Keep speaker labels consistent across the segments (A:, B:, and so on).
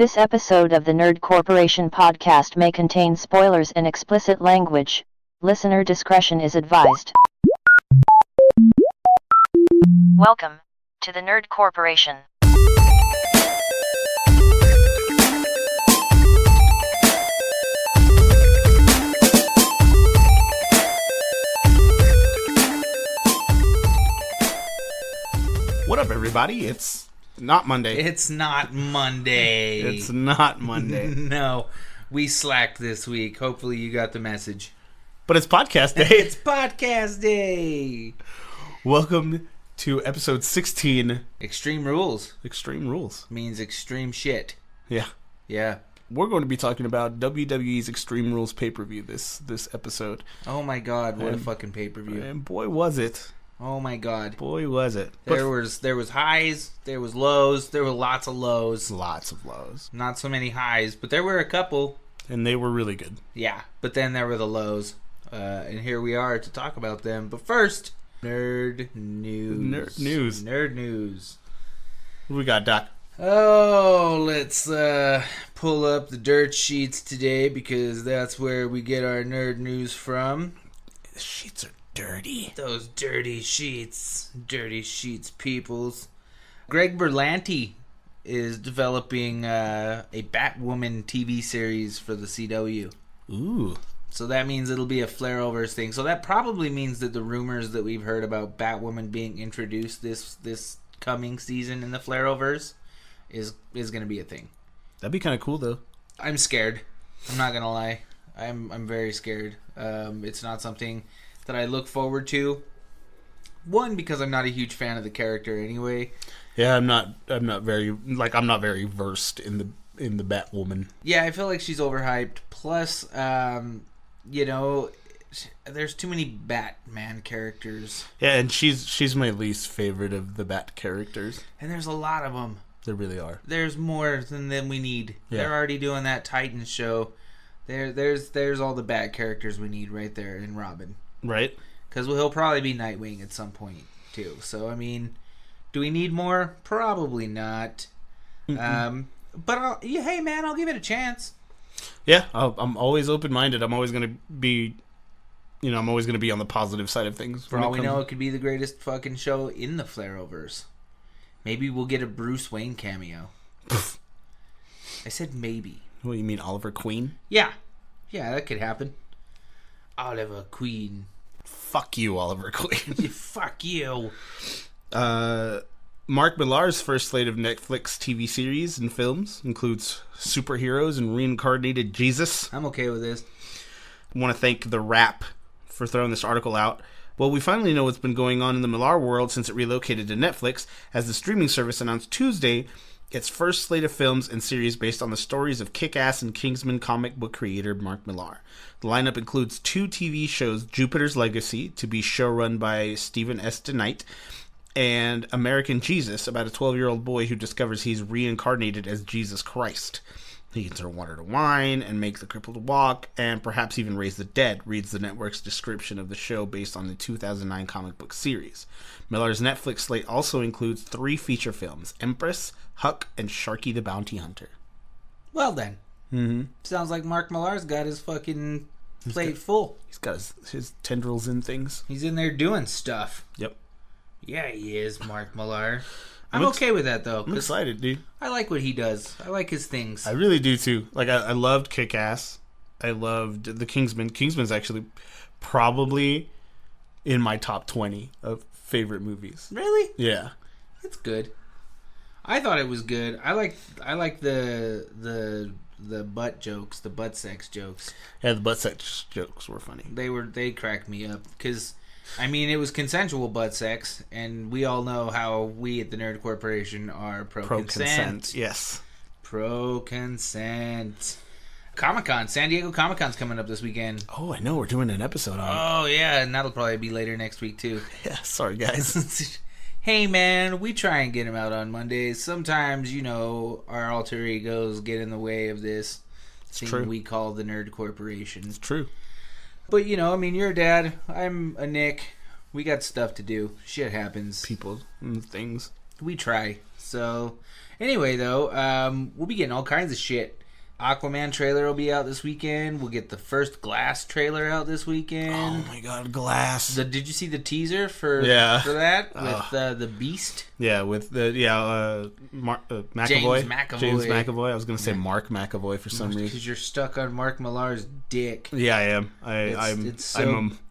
A: This episode of the Nerd Corporation podcast may contain spoilers and explicit language. Listener discretion is advised. Welcome to the Nerd Corporation.
B: What up, everybody? It's not Monday.
C: It's not Monday.
B: It's not Monday.
C: No, we slacked this week. Hopefully you got the message.
B: But it's podcast day.
C: It's podcast day.
B: Welcome to episode 16.
C: Extreme Rules
B: Extreme Rules.
C: means extreme shit.
B: Yeah.
C: Yeah.
B: We're going to be talking about WWE's Extreme Rules pay-per-view this episode.
C: Oh my god, what a fucking pay-per-view.
B: And boy, was it.
C: Oh my god.
B: Boy, was it.
C: There was highs, there was lows, there were lots of lows.
B: Lots of lows.
C: Not so many highs, but there were a couple.
B: And they were really good.
C: Yeah, but then there were the lows. And here we are to talk about them. But first, Nerd News.
B: Nerd News.
C: Nerd News.
B: What do we got, Doc?
C: Oh, let's pull up the dirt sheets today because that's where we get our nerd news from.
B: The sheets are dirty.
C: Those dirty sheets. Dirty sheets, peoples. Greg Berlanti is developing a Batwoman TV series for the CW.
B: Ooh.
C: So that means it'll be a Flareoverse thing. So that probably means that the rumors that we've heard about Batwoman being introduced this coming season in the Flareoverse is going to be a thing.
B: That'd be kind of cool, though.
C: I'm scared. I'm not going to lie. I'm very scared. It's not something that I look forward to. One, because I'm not a huge fan of the character anyway.
B: Yeah, I'm not very versed in the Batwoman.
C: Yeah, I feel like she's overhyped. Plus, there's too many Batman characters.
B: Yeah, and she's my least favorite of the Bat characters.
C: And there's a lot of them.
B: There really are.
C: There's more than we need.
B: Yeah.
C: They're already doing that Titans show. There's all the bad characters we need right there in Robin.
B: Right.
C: Because he'll probably be Nightwing at some point, too. So, I mean, do we need more? Probably not. But, hey, man, I'll give it a chance.
B: Yeah, I'm always open-minded. I'm always going to be, I'm always going to be on the positive side of things.
C: For all we know, it could be the greatest fucking show in the Flareoverse. Maybe we'll get a Bruce Wayne cameo. I said maybe.
B: What, you mean Oliver Queen?
C: Yeah. Yeah, that could happen. Oliver Queen.
B: Fuck you, Oliver Queen.
C: Fuck you.
B: Mark Millar's first slate of Netflix TV series and films includes superheroes and reincarnated Jesus.
C: I'm okay with this.
B: I want to thank The Wrap for throwing this article out. Well, we finally know what's been going on in the Millar world since it relocated to Netflix, as the streaming service announced Tuesday its first slate of films and series based on the stories of Kick-Ass and Kingsman comic book creator Mark Millar. The lineup includes 2 TV shows, Jupiter's Legacy, to be showrun by Stephen S. DeKnight, and American Jesus, about a 12-year-old boy who discovers he's reincarnated as Jesus Christ. He can turn water to wine and make the crippled walk, and perhaps even raise the dead, reads the network's description of the show based on the 2009 comic book series. Millar's Netflix slate also includes 3 feature films, Empress, Huck, and Sharky the Bounty Hunter.
C: Well then.
B: Mm-hmm.
C: Sounds like Mark Millar's got his fucking plate full.
B: He's got his tendrils in things.
C: He's in there doing stuff.
B: Yep.
C: Yeah, he is, Mark Millar. I'm okay with that, though.
B: I'm excited, dude.
C: I like what he does. I like his things.
B: I really do, too. Like, I loved Kick-Ass. I loved The Kingsman. Kingsman's actually probably in my top 20 of favorite movies.
C: Really?
B: Yeah.
C: It's good. I thought it was good. I like the butt jokes, the butt sex jokes.
B: Yeah, the butt sex jokes were funny.
C: They cracked me up because, I mean, it was consensual butt sex, and we all know how we at the Nerd Corporation are pro-consent.
B: Yes.
C: Pro-consent. Comic-Con. San Diego Comic-Con's coming up this weekend.
B: Oh, I know. We're doing an episode on it.
C: Oh, yeah, and that'll probably be later next week, too.
B: Yeah, sorry, guys.
C: Hey, man, we try and get them out on Mondays. Sometimes, our alter egos get in the way of this thing we call the Nerd Corporation.
B: It's true.
C: But, you're a dad. I'm a Nick. We got stuff to do. Shit happens.
B: People and things.
C: We try. So, anyway, though, we'll be getting all kinds of shit. Aquaman trailer will be out this weekend. We'll get the first Glass trailer out this weekend.
B: Oh my god, Glass.
C: Did you see the teaser for
B: Yeah.
C: that with the Beast?
B: Yeah, with the McAvoy.
C: James McAvoy.
B: James McAvoy. I was gonna say Mark McAvoy for some reason.
C: Because you're stuck on Mark Millar's dick.
B: Yeah, I am.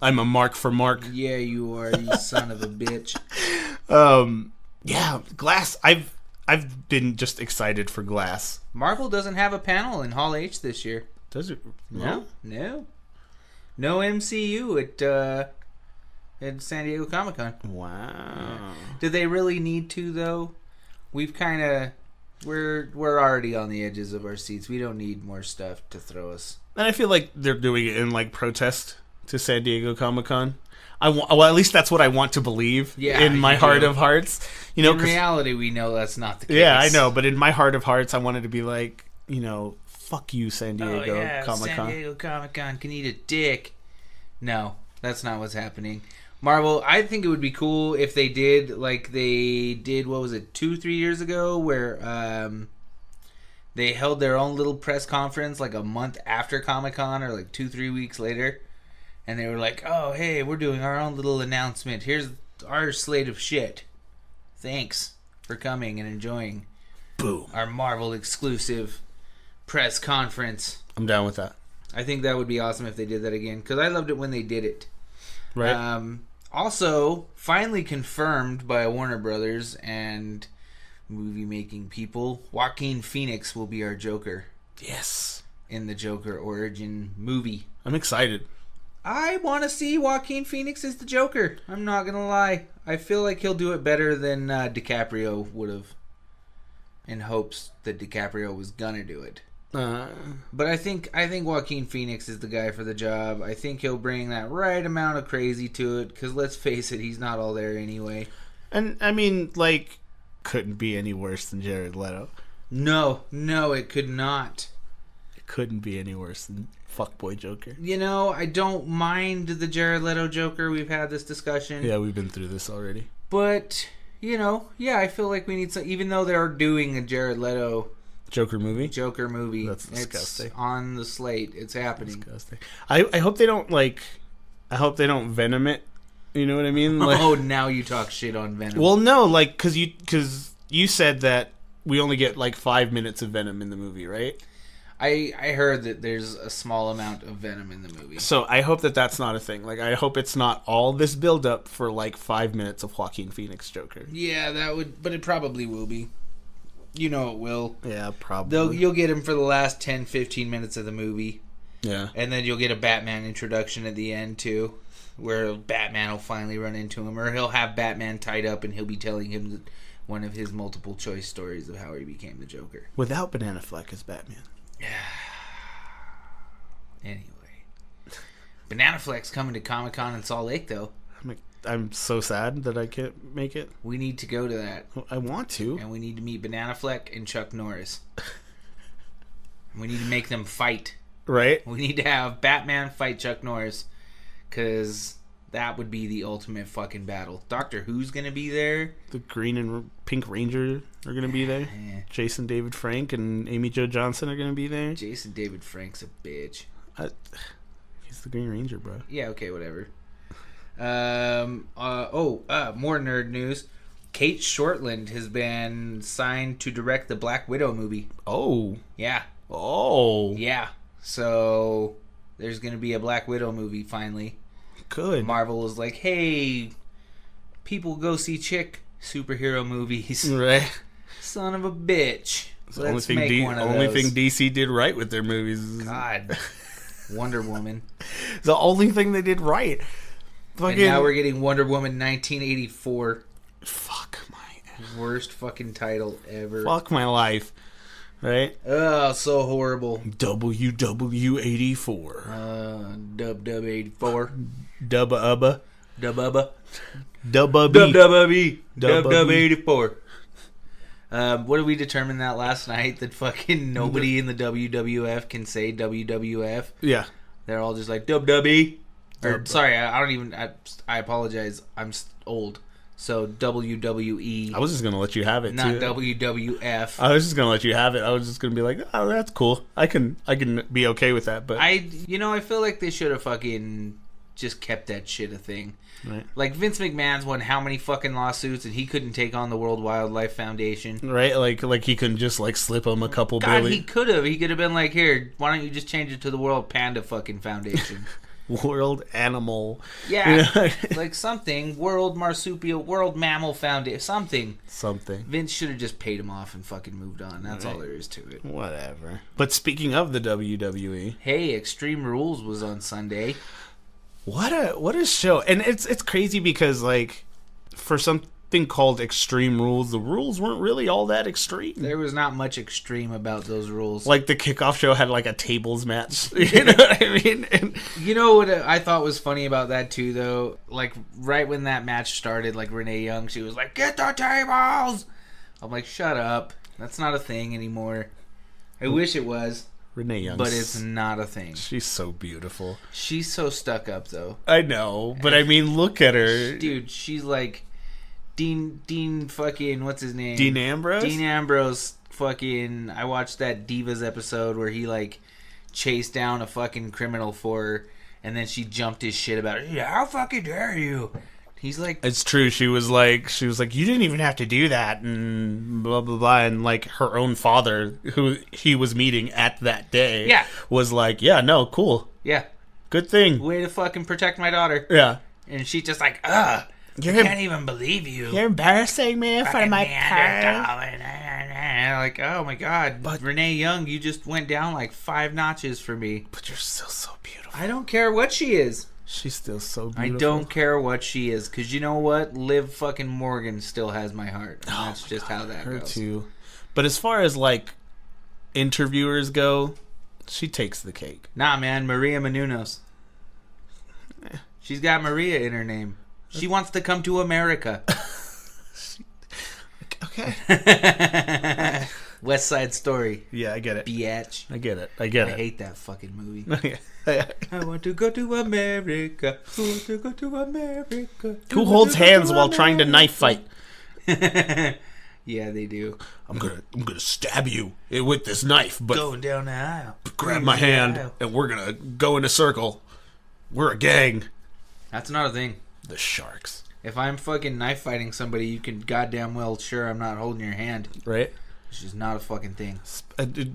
B: I'm a mark for Mark.
C: Yeah, you are. You son of a bitch.
B: Yeah, Glass. I've been just excited for Glass.
C: Marvel doesn't have a panel in Hall H this year.
B: Does it?
C: No MCU at San Diego Comic-Con.
B: Wow.
C: Do they really need to though? We've kind of we're already on the edges of our seats. We don't need more stuff to throw us.
B: And I feel like they're doing it in like protest to San Diego Comic-Con. Well, at least that's what I want to believe in my heart of hearts. You know,
C: in reality, we know that's not the case.
B: Yeah, I know, but in my heart of hearts, I wanted to be like, fuck you, San Diego Comic-Con.
C: San Diego Comic-Con can eat a dick. No, that's not what's happening. Marvel, I think it would be cool if they did like they did, what was it, 2-3 years ago, where they held their own little press conference like a month after Comic-Con or like 2-3 weeks later. And they were like, oh, hey, we're doing our own little announcement. Here's our slate of shit. Thanks for coming and enjoying our Marvel exclusive press conference.
B: I'm down with that.
C: I think that would be awesome if they did that again, because I loved it when they did it.
B: Right.
C: Also, finally confirmed by Warner Brothers and movie-making people, Joaquin Phoenix will be our Joker.
B: Yes.
C: In the Joker origin movie.
B: I'm excited.
C: I want to see Joaquin Phoenix as the Joker. I'm not going to lie. I feel like he'll do it better than DiCaprio would have. In hopes that DiCaprio was going to do it. But I think Joaquin Phoenix is the guy for the job. I think he'll bring that right amount of crazy to it. Because let's face it, he's not all there anyway.
B: And, I mean, like, couldn't be any worse than Jared Leto.
C: No, it could not.
B: It couldn't be any worse than fuckboy Joker.
C: You know, I don't mind the Jared Leto Joker. We've had this discussion.
B: Yeah, we've been through this already.
C: But, I feel like we need some... Even though they're doing a Jared Leto...
B: Joker movie?
C: That's disgusting. It's on the slate. It's happening.
B: Disgusting. I hope they don't, I hope they don't Venom it. You know what I mean? Like,
C: oh, now you talk shit on Venom.
B: Well, no, because you said that we only get, 5 minutes of Venom in the movie, right?
C: I heard that there's a small amount of Venom in the movie.
B: So I hope that that's not a thing. I hope it's not all this build-up for, 5 minutes of Joaquin Phoenix Joker.
C: Yeah, that would... But it probably will be. You know it will.
B: Yeah, probably.
C: You'll get him for the last 10-15 minutes of the movie.
B: Yeah.
C: And then you'll get a Batman introduction at the end, too. Where Batman will finally run into him. Or he'll have Batman tied up and he'll be telling him one of his multiple choice stories of how he became the Joker.
B: Without Banana Fleck as Batman.
C: Anyway. Banana Fleck's coming to Comic-Con in Salt Lake, though.
B: I'm so sad that I can't make it.
C: We need to go to that.
B: I want to.
C: And we need to meet Banana Fleck and Chuck Norris. We need to make them fight.
B: Right?
C: We need to have Batman fight Chuck Norris. Because that would be the ultimate fucking battle. Doctor Who's going to be there.
B: The Green and Pink Ranger are going to be there.
C: Yeah.
B: Jason David Frank and Amy Jo Johnson are going to be there.
C: Jason David Frank's a bitch.
B: He's the Green Ranger, bro.
C: Yeah, okay, whatever. More nerd news. Kate Shortland has been signed to direct the Black Widow movie.
B: Oh.
C: Yeah.
B: Oh.
C: Yeah. So there's going to be a Black Widow movie finally.
B: Good.
C: Marvel was like, hey, people go see chick superhero movies.
B: Right.
C: Son of a bitch.
B: The only thing DC did right with their movies.
C: God. Wonder Woman.
B: The only thing they did right.
C: And now we're getting Wonder Woman 1984.
B: Fuck my ass.
C: Worst fucking title ever.
B: Fuck my life. Right?
C: Oh, so horrible.
B: WW84.
C: Dub 84.
B: Dubba.
C: Dubba.
B: Dubba.
C: Dub 84. What did we determine that last night? That fucking nobody in the WWF can say WWF?
B: Yeah.
C: They're all just like, Dub. Sorry, I don't even... I apologize. I'm old. So WWE,
B: I was just gonna let you have it,
C: not
B: too.
C: WWF.
B: I was just gonna let you have it. I was just gonna be like, oh, that's cool. I can be okay with that. But
C: I feel like they should have fucking just kept that shit a thing.
B: right,
C: Like Vince McMahon's won how many fucking lawsuits and he couldn't take on the World Wildlife Foundation.
B: right, like he couldn't just like slip him a couple
C: God,
B: billion.
C: he could have. He could have been like, here, why don't you just change it to the World Panda fucking Foundation?
B: World Animal.
C: Yeah,
B: You know?
C: like something. World Marsupial, World Mammal Foundation, something.
B: Something.
C: Vince should have just paid him off and fucking moved on. That's all
B: Right.
C: there is to it.
B: Whatever. But speaking of the WWE,
C: Hey, Extreme Rules was on Sunday.
B: what a show. And it's crazy because like for something called Extreme Rules, the rules weren't really all that extreme.
C: There was not much extreme about those rules.
B: Like the kickoff show had like a tables match. You know what I mean? And
C: You know what I thought was funny about that too, though? Like right when that match started, like Renee Young, she was like, "Get the tables!" I'm like, "Shut up! That's not a thing anymore." I wish it was,
B: Renee Young,
C: but it's not a thing.
B: she's so beautiful.
C: She's so stuck up, though,
B: I know, but I mean, look at her,
C: dude. She's like Dean fucking what's his name?
B: Dean Ambrose.
C: Dean Ambrose. Fucking. I watched that Divas episode where he like chased down a fucking criminal for her, and then she jumped his shit about it. Yeah, how fucking dare you? He's like,
B: It's true. She was like, you didn't even have to do that, and blah blah blah. And like her own father, who he was meeting at that day,
C: Yeah.
B: was like, yeah, no, cool,
C: yeah,
B: good thing,
C: way to fucking protect my daughter.
B: yeah.
C: And she just like, I
B: You're
C: can't even believe you.
B: You're embarrassing me in front of my parents.
C: Like, oh my god,
B: But-
C: Renee Young, you just went down like 5 notches for me.
B: But you're still so beautiful.
C: I don't care what she is.
B: She's still so beautiful.
C: I don't care what she is, because you know what? Liv fucking Morgan still has my heart. And that's just how that
B: Her
C: goes.
B: too. But as far as like interviewers go, she takes the cake.
C: Nah, man, Maria Menounos. She's got Maria in her name. She wants to come to America.
B: Okay.
C: West Side Story.
B: Yeah, I get it.
C: Biatch.
B: I get it.
C: I
B: it.
C: hate that fucking movie.
B: Yeah.
C: I want to go to America. I want to go to America.
B: Who holds hands while trying to knife fight?
C: Yeah, they do.
B: I'm gonna stab you with this knife, but
C: Going down the aisle.
B: grab my hand and we're gonna go in a circle. We're a gang.
C: That's not a thing.
B: The Sharks,
C: If I'm fucking knife fighting somebody, you can goddamn well sure I'm not holding your hand.
B: right?
C: It's just not a fucking thing.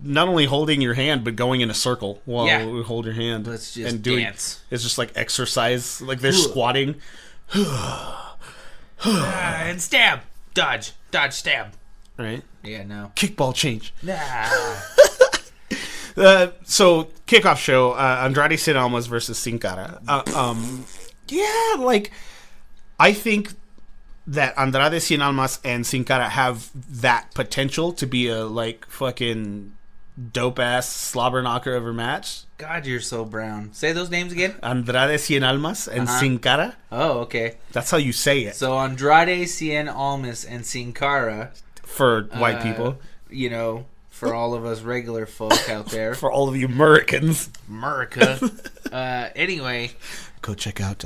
B: Not only holding your hand, but going in a circle while
C: Yeah.
B: we hold your hand.
C: Let's just
B: and doing,
C: dance.
B: It's just like exercise. Like they're squatting.
C: And stab. Dodge. Dodge, stab.
B: Right?
C: Yeah, no.
B: Kickball change.
C: Nah.
B: So kickoff show, Andrade Cien Almas versus Sin Cara. Yeah, like I think that Andrade Cien Almas and Sin Cara have that potential to be a like fucking dope ass slobber knocker of a match.
C: God, you're so brown. Say those names again.
B: Andrade Cien Almas and Sin Cara.
C: Oh, okay.
B: That's how you say it
C: So Andrade Cien Almas and Sin Cara,
B: for white people.
C: you know, for all of us regular folk out there.
B: For all of you Americans,
C: America. Anyway.
B: go check out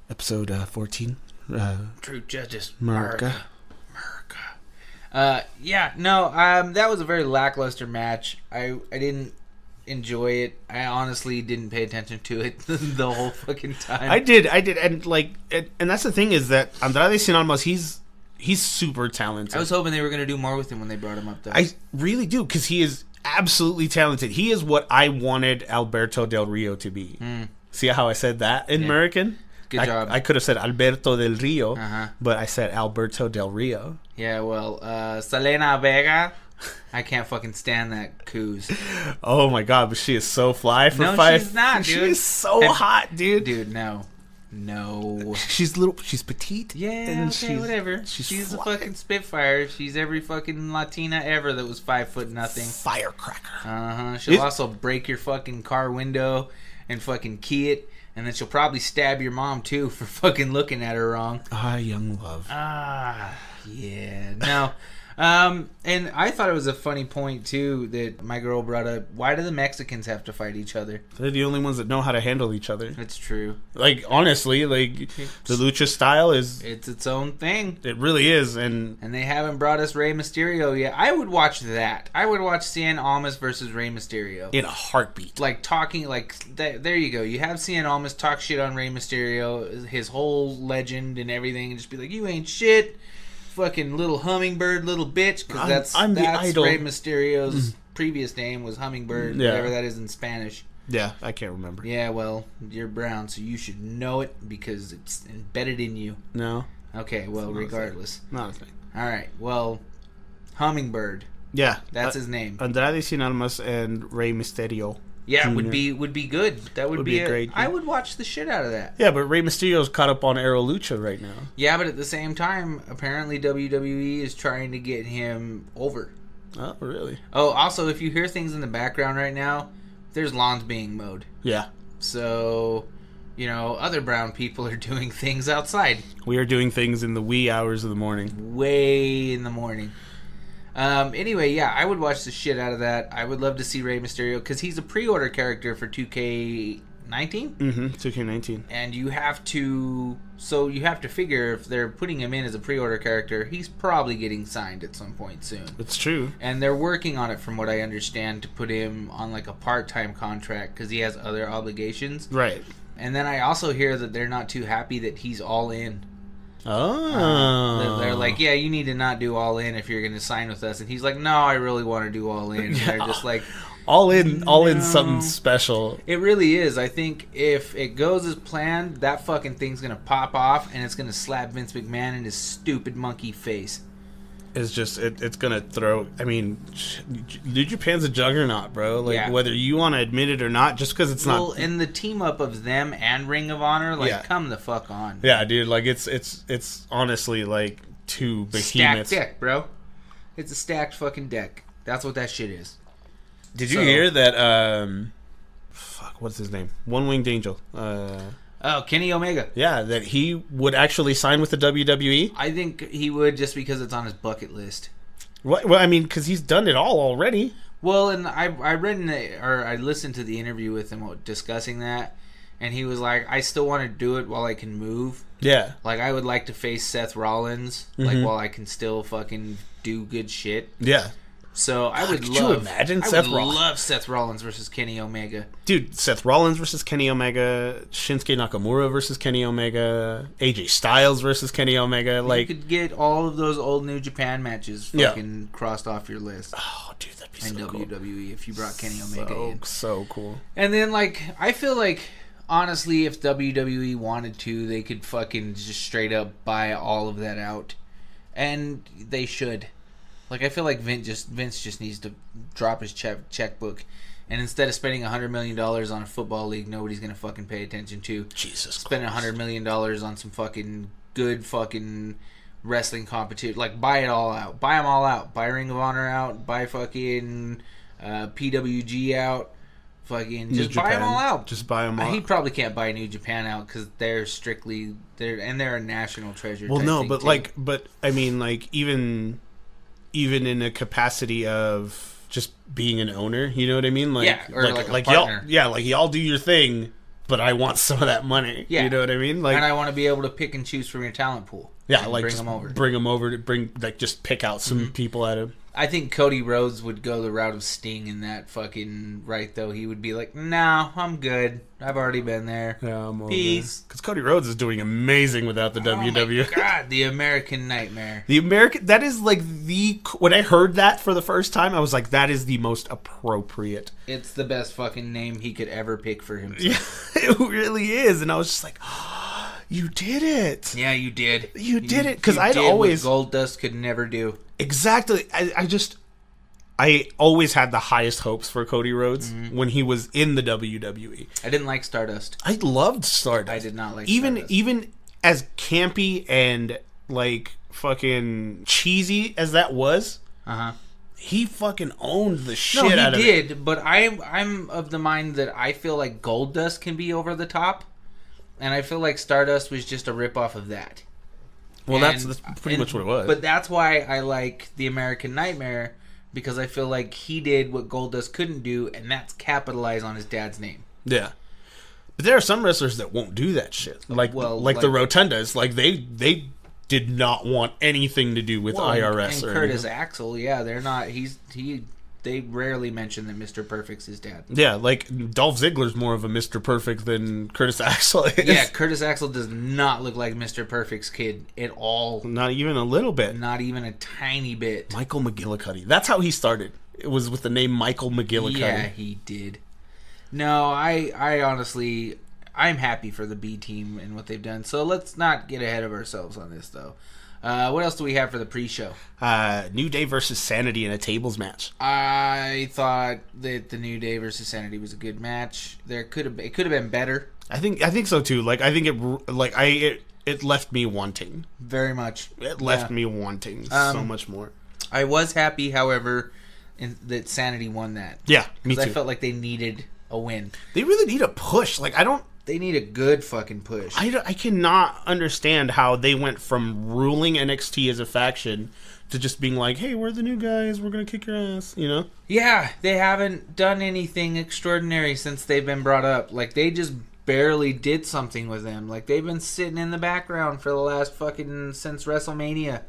B: episode 14.
C: True Judges.
B: America.
C: Yeah, no, that was a very lackluster match. I didn't enjoy it. I honestly didn't pay attention to it the whole fucking time.
B: I did, and like, and that's the thing is that Andrade Cien Almas, he's super talented.
C: I was hoping they were going to do more with him when they brought him up, though.
B: I really do, because he is absolutely talented. He is what I wanted Alberto Del Rio to be. See how I said that in American?
C: Good job.
B: I could have said Alberto Del Rio,
C: Uh-huh.
B: but I said Alberto Del Rio.
C: Yeah, well, Selena Vega, I can't fucking stand that coos.
B: Oh my god, but she is so fly for
C: No,
B: five.
C: she's not,
B: She
C: dude.
B: is so hot, dude.
C: Dude, no. No.
B: She's little. She's petite.
C: Yeah,
B: and
C: okay, whatever. She's a
B: fly.
C: fucking Spitfire. She's every fucking Latina ever that was 5'0" nothing.
B: Firecracker.
C: Uh-huh. She'll also break your fucking car window and fucking key it, and then she'll probably stab your mom, too, for fucking looking at her wrong.
B: Young love.
C: Ah, yeah. No. And I thought it was a funny point too that my girl brought up. Why do the Mexicans have to fight each other?
B: They're the only ones that know how to handle each other.
C: It's true.
B: Like, honestly, like, the lucha style is...
C: It's its own thing.
B: It really is, and
C: they haven't brought us Rey Mysterio yet. I would watch that. I would watch Cien Almas versus Rey Mysterio.
B: in a heartbeat.
C: Like, talking, like, there you go. You have Cien Almas talk shit on Rey Mysterio, his whole legend and everything, and just be like, you ain't shit. Fucking little hummingbird, little bitch, because
B: I'm the
C: that's
B: idol.
C: Rey Mysterio's previous name was Hummingbird,
B: Yeah.
C: whatever that is in Spanish.
B: Yeah, I can't remember.
C: Yeah, well, you're brown, so you should know it because it's embedded in you.
B: No,
C: Okay, well,
B: not a
C: regardless.
B: not a thing.
C: All right, well, Hummingbird,
B: Yeah,
C: that's his name.
B: Andrade Cien Almas and Rey Mysterio.
C: Yeah,
B: Jr.
C: would be good. That would be
B: a great.
C: I would watch the shit out of that.
B: Yeah, but Rey Mysterio's caught up on Aero Lucha right now.
C: Yeah, but at the same time, apparently WWE is trying to get him over.
B: Oh, really?
C: Oh, also, if you hear things in the background right now, there's lawns being mowed.
B: Yeah.
C: So, other brown people are doing things outside.
B: We are doing things in the wee hours of the morning.
C: Way in the morning. Anyway, yeah, I would watch the shit out of that. I would love to see Rey Mysterio because he's a pre-order character for 2K19.
B: 2K19.
C: And you have to figure if they're putting him in as a pre-order character, he's probably getting signed at some point soon.
B: It's true.
C: And they're working on it, from what I understand, to put him on like a part-time contract because he has other obligations.
B: Right.
C: And then I also hear that they're not too happy that he's all in.
B: Oh.
C: They're like, yeah, you need to not do all in if you're going to sign with us. And he's like, no, I really want to do all in. And they're just like,
B: all in something special.
C: it really is. I think if it goes as planned, that fucking thing's going to pop off and it's going to slap Vince McMahon in his stupid monkey face.
B: It's just it's gonna throw. I mean, New Japan's a juggernaut, bro. Like,
C: Yeah.
B: whether you want to admit it or not, just because it's
C: Well,
B: not.
C: and the team up of them and Ring of Honor, like,
B: Yeah.
C: come the fuck on.
B: Yeah, dude. Like, it's honestly like two
C: Stacked
B: behemoths.
C: deck, bro. It's a stacked fucking deck. That's what that shit is.
B: Did you
C: So-
B: hear that? Fuck, what's his name? One Winged Angel.
C: Oh, Kenny Omega.
B: Yeah, that he would actually sign with the WWE.
C: I think he would just because it's on his bucket list.
B: Well, I mean, because he's done it all already.
C: Well, and I read I listened to the interview with him discussing that, and he was like, I still want to do it while I can move.
B: Yeah.
C: Like, I would like to face Seth Rollins, like, while I can still fucking do good shit.
B: Yeah.
C: So I would
B: Could you
C: love.
B: imagine
C: I
B: Seth
C: would
B: Rollins?
C: love Seth Rollins versus Kenny Omega.
B: Dude, Seth Rollins versus Kenny Omega, Shinsuke Nakamura versus Kenny Omega, AJ Styles versus Kenny Omega. Like,
C: you could get all of those old New Japan matches fucking crossed off your list.
B: oh, dude, that'd be
C: And
B: so cool.
C: WWE if you brought Kenny Omega in.
B: So cool.
C: And then, like, I feel like, honestly, if WWE wanted to, they could fucking just straight up buy all of that out. And they should. Like, I feel like Vince just needs to drop his checkbook. And instead of spending $100 million on a football league nobody's going to fucking pay attention to,
B: Jesus
C: spend $100 million on some fucking good fucking wrestling competition. Like, buy it all out. Buy them all out. Buy Ring of Honor out. Buy fucking PWG out. Fucking just buy them all out.
B: Just buy them all.
C: He probably can't buy New Japan out because they're strictly they're a national treasure.
B: Well,
C: type
B: no,
C: thing
B: but
C: too.
B: but I mean, like, even in a capacity of just being an owner, you know what I mean? Like,
C: Yeah, or like a
B: y'all,
C: partner.
B: yeah, like, y'all do your thing, but I want some of that money.
C: Yeah.
B: You know what I mean? Like,
C: and I want to be able to pick and choose from your talent pool.
B: yeah,
C: and
B: like,
C: bring
B: just
C: them over.
B: bring them over to bring, like, just pick out some people at him.
C: I think Cody Rhodes would go the route of Sting in that fucking right though. He would be like, "No, I'm good. I've already been there.
B: Yeah, I'm over.
C: Peace."
B: Because Cody Rhodes is doing amazing without the
C: Oh my
B: WWE.
C: God, the American Nightmare.
B: The American, that is like when I heard that for the first time, I was like, that is the most appropriate.
C: It's the best fucking name he could ever pick for himself.
B: Yeah, it really is. And I was just like, oh, you did it.
C: Yeah, you did.
B: You did it. Because
C: You
B: I'd
C: did
B: always.
C: what Gold Dust could never do.
B: Exactly. I always had the highest hopes for Cody Rhodes when he was in the WWE.
C: I didn't like Stardust.
B: I loved Stardust.
C: I did not like
B: even
C: Stardust.
B: as campy and like fucking cheesy as that was.
C: Uh-huh.
B: He fucking owned the shit
C: No, he
B: out of it.
C: did, but I'm of the mind that I feel like Goldust can be over the top, and I feel like Stardust was just a ripoff of that.
B: Well, that's pretty much what it was.
C: But that's why I like the American Nightmare, because I feel like he did what Goldust couldn't do, and that's capitalize on his dad's name.
B: Yeah. But there are some wrestlers that won't do that shit. Like the Rotundas. Like, they did not want anything to do with IRS.
C: And Curtis Axel, yeah, they're not. They rarely mention that Mr. Perfect's his dad.
B: Yeah, like Dolph Ziggler's more of a Mr. Perfect than Curtis Axel is.
C: Yeah, Curtis Axel does not look like Mr. Perfect's kid at all.
B: Not even a little bit.
C: Not even a tiny bit.
B: Michael McGillicuddy. That's how he started. It was with the name Michael McGillicuddy.
C: Yeah, he did. No, I honestly, I'm happy for the B team and what they've done. So let's not get ahead of ourselves on this, though. What else do we have for the pre-show?
B: New Day versus Sanity in a tables match.
C: I thought that the New Day versus Sanity was a good match. It could have been better.
B: I think so too. Like, I think it left me wanting.
C: Very much.
B: It left me wanting so much more.
C: I was happy, however, that Sanity won that.
B: Yeah, me too.
C: I felt like they needed a win.
B: They really need a push. Like,
C: They need a good fucking push.
B: I cannot understand how they went from ruling NXT as a faction to just being like, hey, we're the new guys, we're going to kick your ass, you know?
C: Yeah, they haven't done anything extraordinary since they've been brought up. Like, they just barely did something with them. Like, they've been sitting in the background for the last since WrestleMania.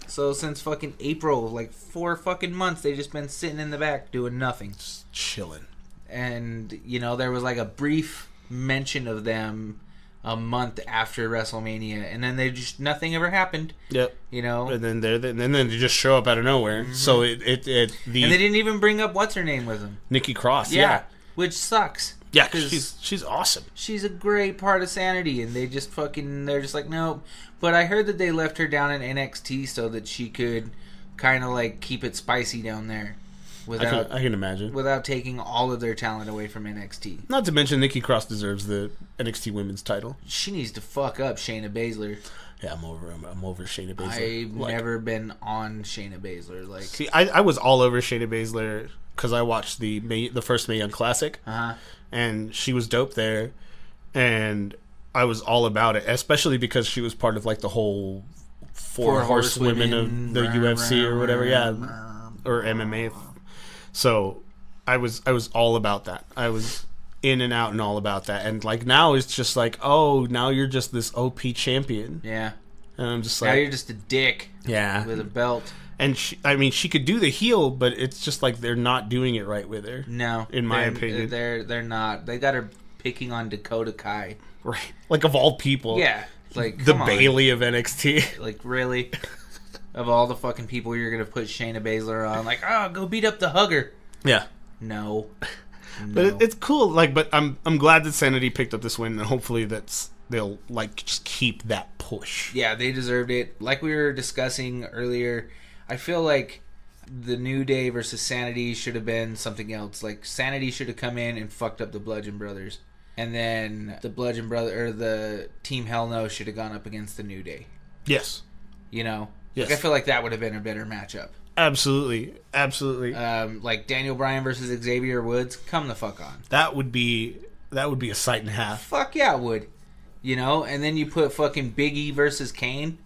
C: So, since fucking April, like 4 fucking months, they've just been sitting in the back doing nothing.
B: Just chilling.
C: And, there was like a brief mention of them a month after WrestleMania, and then nothing ever happened.
B: Yep. And then they just show up out of nowhere. Mm-hmm. So and
C: they didn't even bring up what's her name with them.
B: Nikki Cross. Yeah.
C: Which sucks.
B: Yeah, because she's awesome.
C: She's a great part of Sanity, and they're just like, nope. But I heard that they left her down in NXT so that she could kind of like keep it spicy down there.
B: I can imagine.
C: Without taking all of their talent away from NXT.
B: Not to mention, Nikki Cross deserves the NXT Women's title.
C: She needs to fuck up Shayna Baszler.
B: Yeah, I'm over Shayna Baszler.
C: I've never been on Shayna Baszler. Like,
B: see, I was all over Shayna Baszler because I watched the first Mae Young Classic, and she was dope there, and I was all about it, especially because she was part of like the whole four horsewomen of the UFC or whatever, or MMA. So I was all about that. I was in and out and all about that. And like now it's just like, oh, now you're just this OP champion.
C: Yeah.
B: And I'm just like,
C: now you're just a dick.
B: Yeah.
C: With a belt.
B: And she could do the heel, but it's just like they're not doing it right with her.
C: No,
B: in my opinion,
C: they're not. They got her picking on Dakota Kai.
B: Right. Like of all people.
C: Yeah. Like
B: the Bailey of NXT.
C: Like really. Of all the fucking people you're going to put Shayna Baszler on, like, oh, go beat up the Hugger.
B: Yeah.
C: No.
B: But it's cool. Like, but I'm glad that Sanity picked up this win, and hopefully they'll like just keep that push.
C: Yeah, they deserved it. Like we were discussing earlier, I feel like the New Day versus Sanity should have been something else. Like Sanity should have come in and fucked up the Bludgeon Brothers, and then the Team Hell No should have gone up against the New Day.
B: Yes.
C: Yes. Like, I feel like that would have been a better matchup.
B: Absolutely.
C: Like Daniel Bryan versus Xavier Woods, come the fuck on.
B: That would be a sight and a half.
C: Fuck yeah, it would. And then you put fucking Big E versus Kane.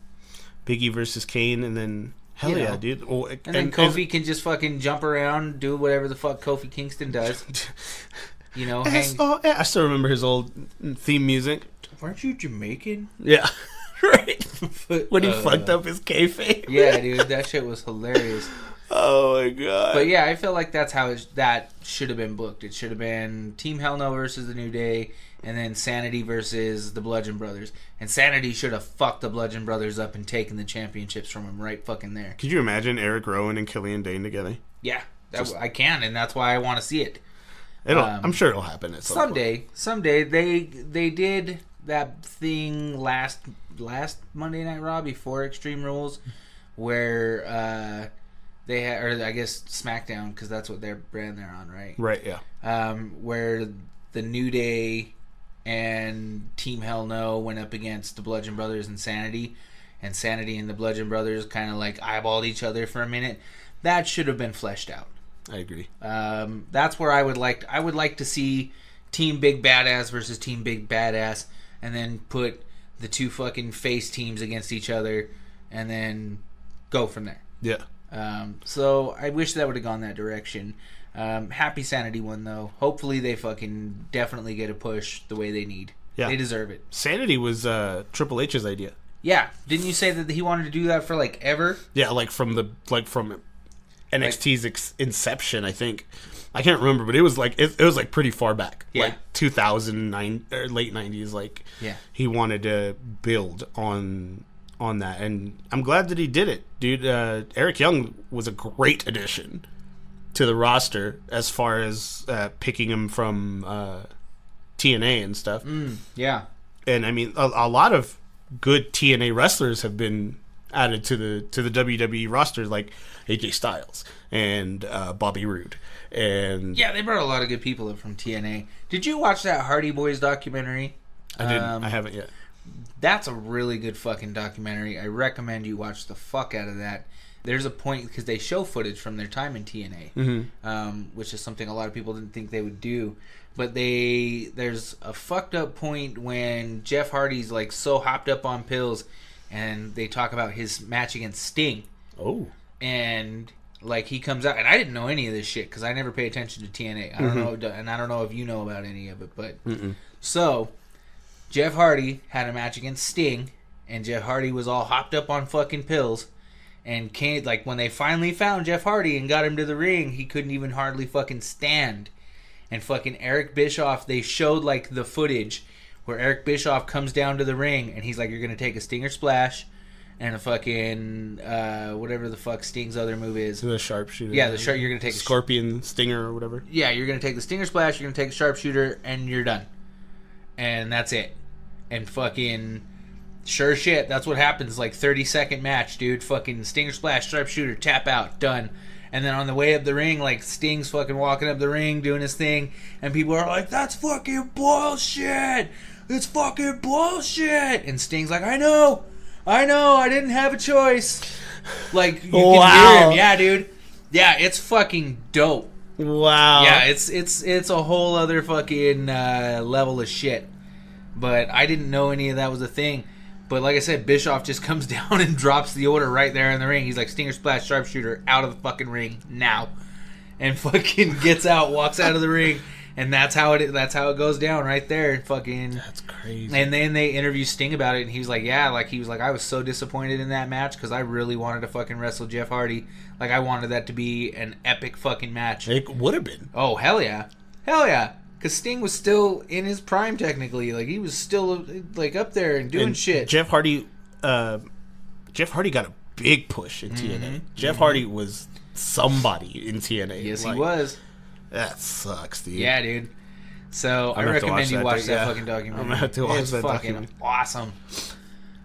B: Big E versus Kane, and then hell yeah, dude. Oh,
C: and then Kofi can just fucking jump around, do whatever the fuck Kofi Kingston does.
B: I still remember his old theme music.
C: Weren't you Jamaican?
B: Yeah. Right. When he fucked up his kayfabe.
C: Yeah, dude, that shit was hilarious.
B: Oh my god.
C: But yeah, I feel like that's how that should have been booked. It should have been Team Hell No versus the New Day, and then Sanity versus the Bludgeon Brothers. And Sanity should have fucked the Bludgeon Brothers up and taken the championships from them right fucking there.
B: Could you imagine Eric Rowan and Killian Dane together?
C: Yeah, I can, and that's why I want to see it.
B: I'm sure it'll happen at some point.
C: Someday they did that thing last Monday Night Raw before Extreme Rules, where they had, or I guess SmackDown, because that's what their brand they're on, right?
B: Right, yeah.
C: Where the New Day and Team Hell No went up against the Bludgeon Brothers and Sanity and the Bludgeon Brothers kind of like eyeballed each other for a minute. That should have been fleshed out.
B: I agree.
C: That's where I would like to see Team Big Badass versus Team Big Badass, and then put the two fucking face teams against each other, and then go from there.
B: Yeah.
C: So I wish that would have gone that direction. Happy Sanity won, though. Hopefully they fucking definitely get a push the way they need.
B: Yeah.
C: They deserve it.
B: Sanity was Triple H's idea.
C: Yeah. Didn't you say that he wanted to do that for, like, ever?
B: Yeah, from NXT's inception, I think. I can't remember, but it was like it was like pretty far back, like 2009 or late 90s. Like, he wanted to build on that, and I'm glad that he did it, dude. Eric Young was a great addition to the roster as far as picking him from TNA and stuff.
C: Yeah,
B: and I mean a lot of good TNA wrestlers have been added to the WWE roster, like AJ Styles and Bobby Roode. And
C: yeah, they brought a lot of good people in from TNA. Did you watch that Hardy Boys documentary?
B: I didn't. I haven't yet.
C: That's a really good fucking documentary. I recommend you watch the fuck out of that. There's a point, because they show footage from their time in TNA, which is something a lot of people didn't think they would do. But there's a fucked up point when Jeff Hardy's like so hopped up on pills, and they talk about his match against Sting.
B: Oh.
C: And like he comes out, and I didn't know any of this shit because I never pay attention to TNA. I don't know, and I don't know if you know about any of it. But so Jeff Hardy had a match against Sting, and Jeff Hardy was all hopped up on fucking pills, and can't, like, when they finally found Jeff Hardy and got him to the ring, he couldn't even hardly fucking stand. And fucking Eric Bischoff, they showed like the footage where Eric Bischoff comes down to the ring, and he's like, "You're gonna take a Stinger Splash." And a fucking, whatever the fuck Sting's other move is.
B: The sharpshooter.
C: Yeah, you're going to take
B: Scorpion Stinger or whatever.
C: Yeah, you're going to take the Stinger Splash, you're going to take a sharpshooter, and you're done. And that's it. And fucking, sure shit, that's what happens. Like, 30-second match, dude. Fucking Stinger Splash, sharpshooter, tap out, done. And then on the way up the ring, like, Sting's fucking walking up the ring, doing his thing. And people are like, "That's fucking bullshit. It's fucking bullshit." And Sting's like, I know, I didn't have a choice. Like, you can hear him. Yeah, dude. Yeah, it's fucking dope.
B: Wow.
C: Yeah, it's a whole other fucking level of shit. But I didn't know any of that was a thing. But like I said, Bischoff just comes down and drops the order right there in the ring. He's like, "Stinger Splash, sharpshooter, out of the fucking ring now." And fucking gets out, walks out of the ring. And that's how it goes down right there. Fucking.
B: That's crazy.
C: And then they interview Sting about it, and he was like, "Yeah, like he was like, I was so disappointed in that match because I really wanted to fucking wrestle Jeff Hardy. Like I wanted that to be an epic fucking match."
B: It would have been.
C: Oh hell yeah, because Sting was still in his prime technically. Like he was still like up there and doing shit.
B: Jeff Hardy got a big push in TNA. Jeff Hardy was somebody in TNA.
C: Yes,
B: like,
C: he was.
B: That sucks, dude.
C: Yeah, dude. So I recommend you watch that fucking documentary.
B: I'm gonna have to watch
C: it's
B: that
C: fucking
B: documentary.
C: awesome.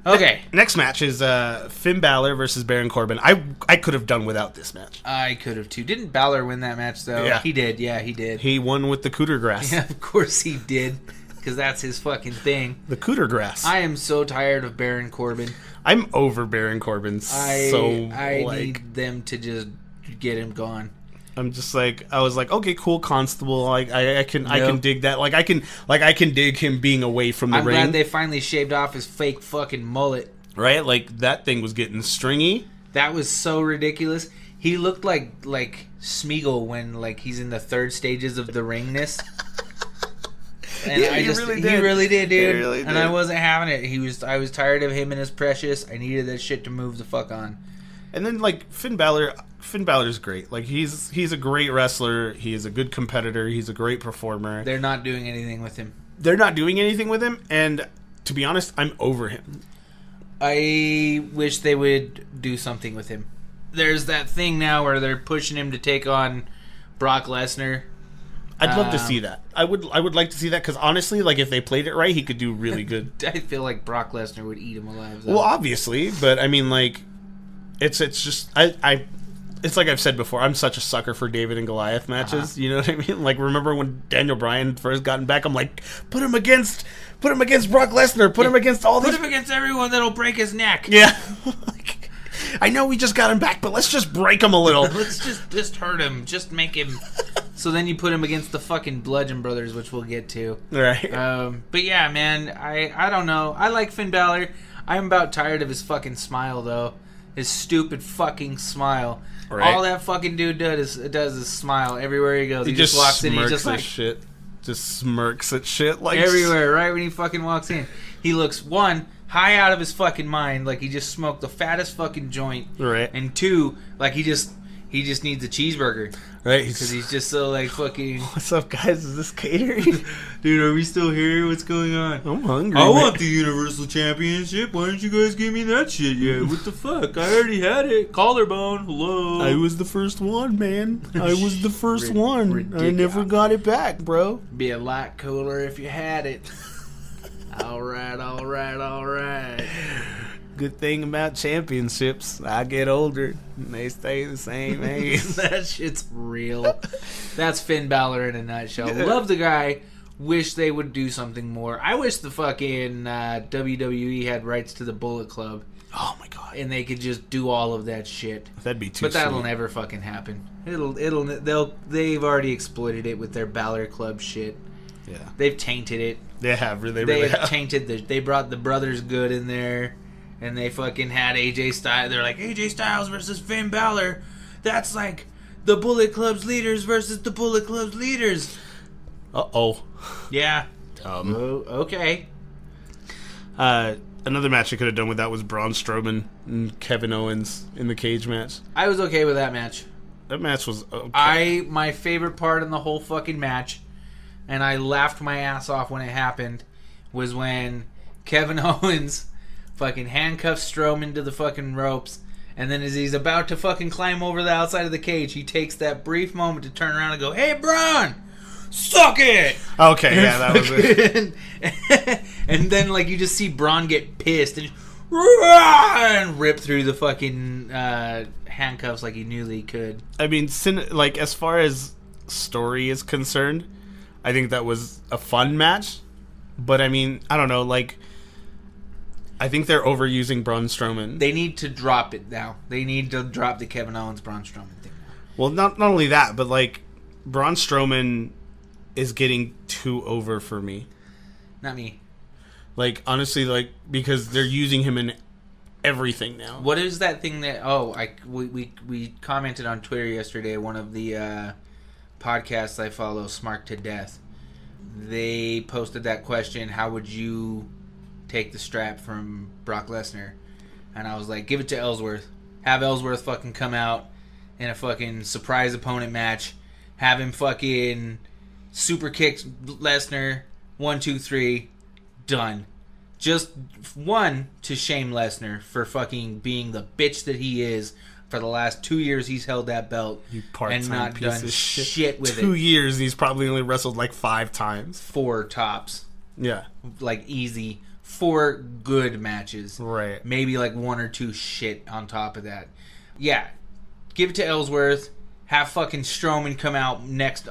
C: Okay.
B: Next match is Finn Balor versus Baron Corbin. I could have done without this match.
C: I could have too. Didn't Balor win that match though?
B: Yeah.
C: He did. Yeah, he did.
B: He won with the cooter grass.
C: Yeah, of course he did. Because that's his fucking thing.
B: The cooter grass.
C: I am so tired of Baron Corbin.
B: I'm over Baron Corbin.
C: I need them to just get him gone.
B: I'm just like, I was like, okay, cool, Constable. Like I can dig that. Like I can dig him being away from the ring.
C: I'm glad they finally shaved off his fake fucking mullet.
B: Right? Like that thing was getting stringy.
C: That was so ridiculous. He looked like Smeagol when like he's in the third stages of the ringness. And
B: yeah,
C: he really did, dude.
B: He really did.
C: And I wasn't having it. I was tired of him and his Precious. I needed that shit to move the fuck on.
B: And then like Finn Balor's great. Like he's a great wrestler. He is a good competitor. He's a great performer.
C: They're not doing anything with him.
B: And to be honest, I'm over him.
C: I wish they would do something with him. There's that thing now where they're pushing him to take on Brock Lesnar.
B: I'd love to see that. I would like to see that because honestly, like if they played it right, he could do really good.
C: I feel like Brock Lesnar would eat him alive. Though.
B: Well, obviously, but I mean, like, it's just it's like I've said before. I'm such a sucker for David and Goliath matches. You know what I mean? Like, remember when Daniel Bryan first gotten back? I'm like, put him against Brock Lesnar. Put him against all these.
C: Put him against everyone that'll break his neck.
B: Yeah. I know we just got him back, but let's just break him a little.
C: Let's just hurt him. Just make him So then you put him against the fucking Bludgeon Brothers, which we'll get to.
B: Right.
C: But yeah, man, I don't know. I like Finn Balor. I'm about tired of his fucking smile, though. His stupid fucking smile.
B: Right.
C: All that fucking dude does is smile everywhere he goes. He just walks in, he's just like
B: shit. Just smirks at shit like
C: everywhere, right when he fucking walks in. He looks, one, high out of his fucking mind, like he just smoked the fattest fucking joint.
B: Right.
C: And two, like he just needs a cheeseburger.
B: Right.
C: Because he's just so like fucking...
B: What's up, guys? Is this catering?
C: Dude, are we still here? What's going on?
B: I'm hungry.
C: I want the Universal Championship. Why don't you guys give me that shit yet? What the fuck? I already had it. Collarbone. Hello.
B: I was the first one, man. I was the first one.
C: Ridiculous.
B: I never got it back, bro.
C: Be a lot cooler if you had it. All right.
B: Good thing about championships, I get older and they stay the same age.
C: That shit's real. That's Finn Balor in a nutshell. Love the guy. Wish they would do something more. I wish the fucking WWE had rights to the Bullet Club.
B: Oh my god.
C: And they could just do all of that shit.
B: That'd be too
C: But that'll
B: sweet.
C: never fucking happen. They've already exploited it with their Balor Club shit.
B: Yeah.
C: They've tainted it.
B: They have, they
C: They
B: really
C: have
B: have.
C: tainted they brought the Brothers Good in there, and they fucking had AJ Styles. They're like, AJ Styles versus Finn Balor. That's like the Bullet Club's leaders versus the Bullet Club's leaders.
B: Uh-oh.
C: Yeah. Okay.
B: Another match I could have done with that was Braun Strowman and Kevin Owens in the cage match.
C: I was okay with that match.
B: That match was okay.
C: My favorite part in the whole fucking match, and I laughed my ass off when it happened, was when Kevin Owens fucking handcuffs Strowman to the fucking ropes, and then as he's about to fucking climb over the outside of the cage, he takes that brief moment to turn around and go, "Hey, Braun, suck it!"
B: Okay, yeah, that was it.
C: And then, like, you just see Braun get pissed and rip through the fucking handcuffs like he knew that he could.
B: I mean, like, as far as story is concerned, I think that was a fun match. But, I mean, I don't know, like, I think they're overusing Braun Strowman.
C: They need to drop it now. They need to drop the Kevin Owens Braun Strowman thing now.
B: Well, not only that, but, like, Braun Strowman is getting too over for me.
C: Not me.
B: Like, honestly, like, because they're using him in everything now.
C: What is that thing that... we commented on Twitter yesterday, one of the podcasts I follow, Smart to Death. They posted that question, how would you take the strap from Brock Lesnar? And I was like, give it to Ellsworth. Have Ellsworth fucking come out in a fucking surprise opponent match. Have him fucking super kick Lesnar. 1, 2, 3. Done. Just one, to shame Lesnar for fucking being the bitch that he is. For the last 2 years he's held that belt
B: You part-time
C: and not
B: piece
C: done
B: of
C: shit with
B: 2
C: it.
B: years, he's probably only wrestled like 5 times.
C: 4 tops.
B: Yeah.
C: Like easy. 4 good matches.
B: Right.
C: Maybe like 1 or 2 shit on top of that. Yeah. Give it to Ellsworth. Have fucking Strowman come out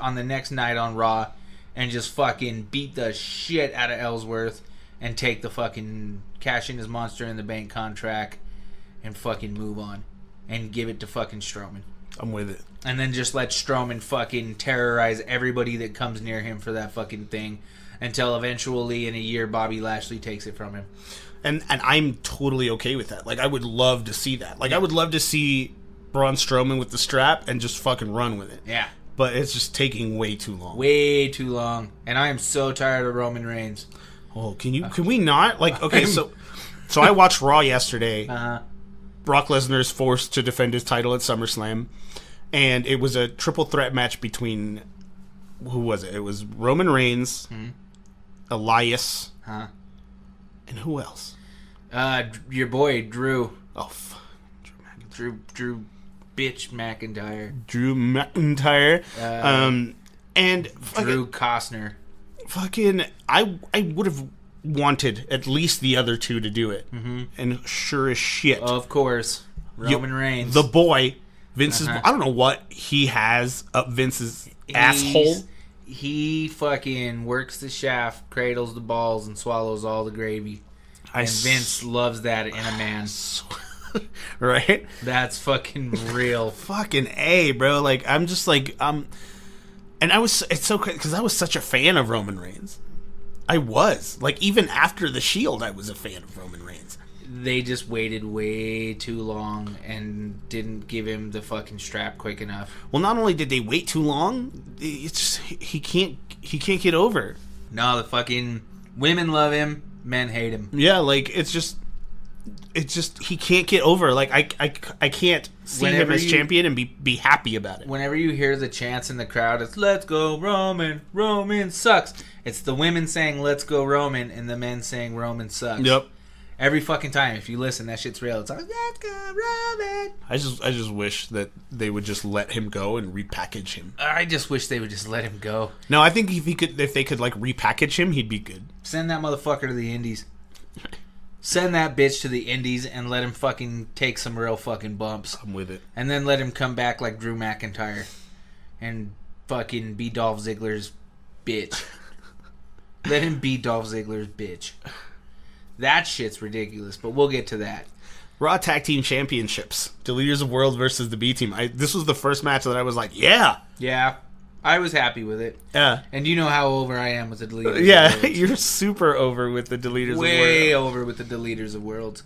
C: on the next night on Raw and just fucking beat the shit out of Ellsworth and take the fucking cash in his Monster in the Bank contract and fucking move on and give it to fucking Strowman.
B: I'm with it.
C: And then just let Strowman fucking terrorize everybody that comes near him for that fucking thing until eventually in a year Bobby Lashley takes it from him.
B: And I'm totally okay with that. Like, I would love to see that. Like, I would love to see Braun Strowman with the strap and just fucking run with it.
C: Yeah.
B: But it's just taking way too long.
C: Way too long. And I am so tired of Roman Reigns.
B: Oh, can we not? Like, okay, so I watched Raw yesterday. Brock Lesnar is forced to defend his title at SummerSlam. And it was a triple threat match between, who was it? It was Roman Reigns, Elias, and who else?
C: Your boy, Drew.
B: Oh,
C: Drew bitch McIntyre.
B: Drew McIntyre. And
C: Drew Costner.
B: Fucking, I would have wanted at least the other two to do it. And sure as shit.
C: Of course. Roman Reigns.
B: The boy, Vince's, I don't know what he has up Vince's asshole.
C: He fucking works the shaft, cradles the balls, and swallows all the gravy. And Vince loves that in a man.
B: Right?
C: That's fucking real.
B: Fucking A, bro. Like, I'm just like, And it's so crazy because I was such a fan of Roman Reigns. I was. Like, even after the Shield, I was a fan of Roman Reigns.
C: They just waited way too long and didn't give him the fucking strap quick enough.
B: Well, not only did they wait too long, it's just, he can't get over.
C: No, the fucking women love him, men hate him.
B: Yeah, like, it's just he can't get over. Like, I can't see him as champion and be happy about it.
C: Whenever you hear the chants in the crowd, it's "Let's go Roman, Roman sucks." It's the women saying "Let's go Roman" and the men saying "Roman sucks."
B: Yep.
C: Every fucking time, if you listen, that shit's real. It's like "Let's go Roman."
B: I just wish that they would just let him go and repackage him.
C: I just wish they would just let him go.
B: No, I think if they could like repackage him, he'd be good.
C: Send that motherfucker to the Indies. Send that bitch to the Indies and let him fucking take some real fucking bumps.
B: I'm with it.
C: And then let him come back like Drew McIntyre and fucking be Dolph Ziggler's bitch. Let him be Dolph Ziggler's bitch. That shit's ridiculous, but we'll get to that.
B: Raw Tag Team Championships. The Leaders of World versus the B Team. This was the first match that I was like, yeah.
C: Yeah. I was happy with it.
B: Yeah.
C: And you know how over I am with the Deleters
B: yeah,
C: of Worlds.
B: You're super over with the Deleters of Worlds.
C: Way over with the Deleters of Worlds.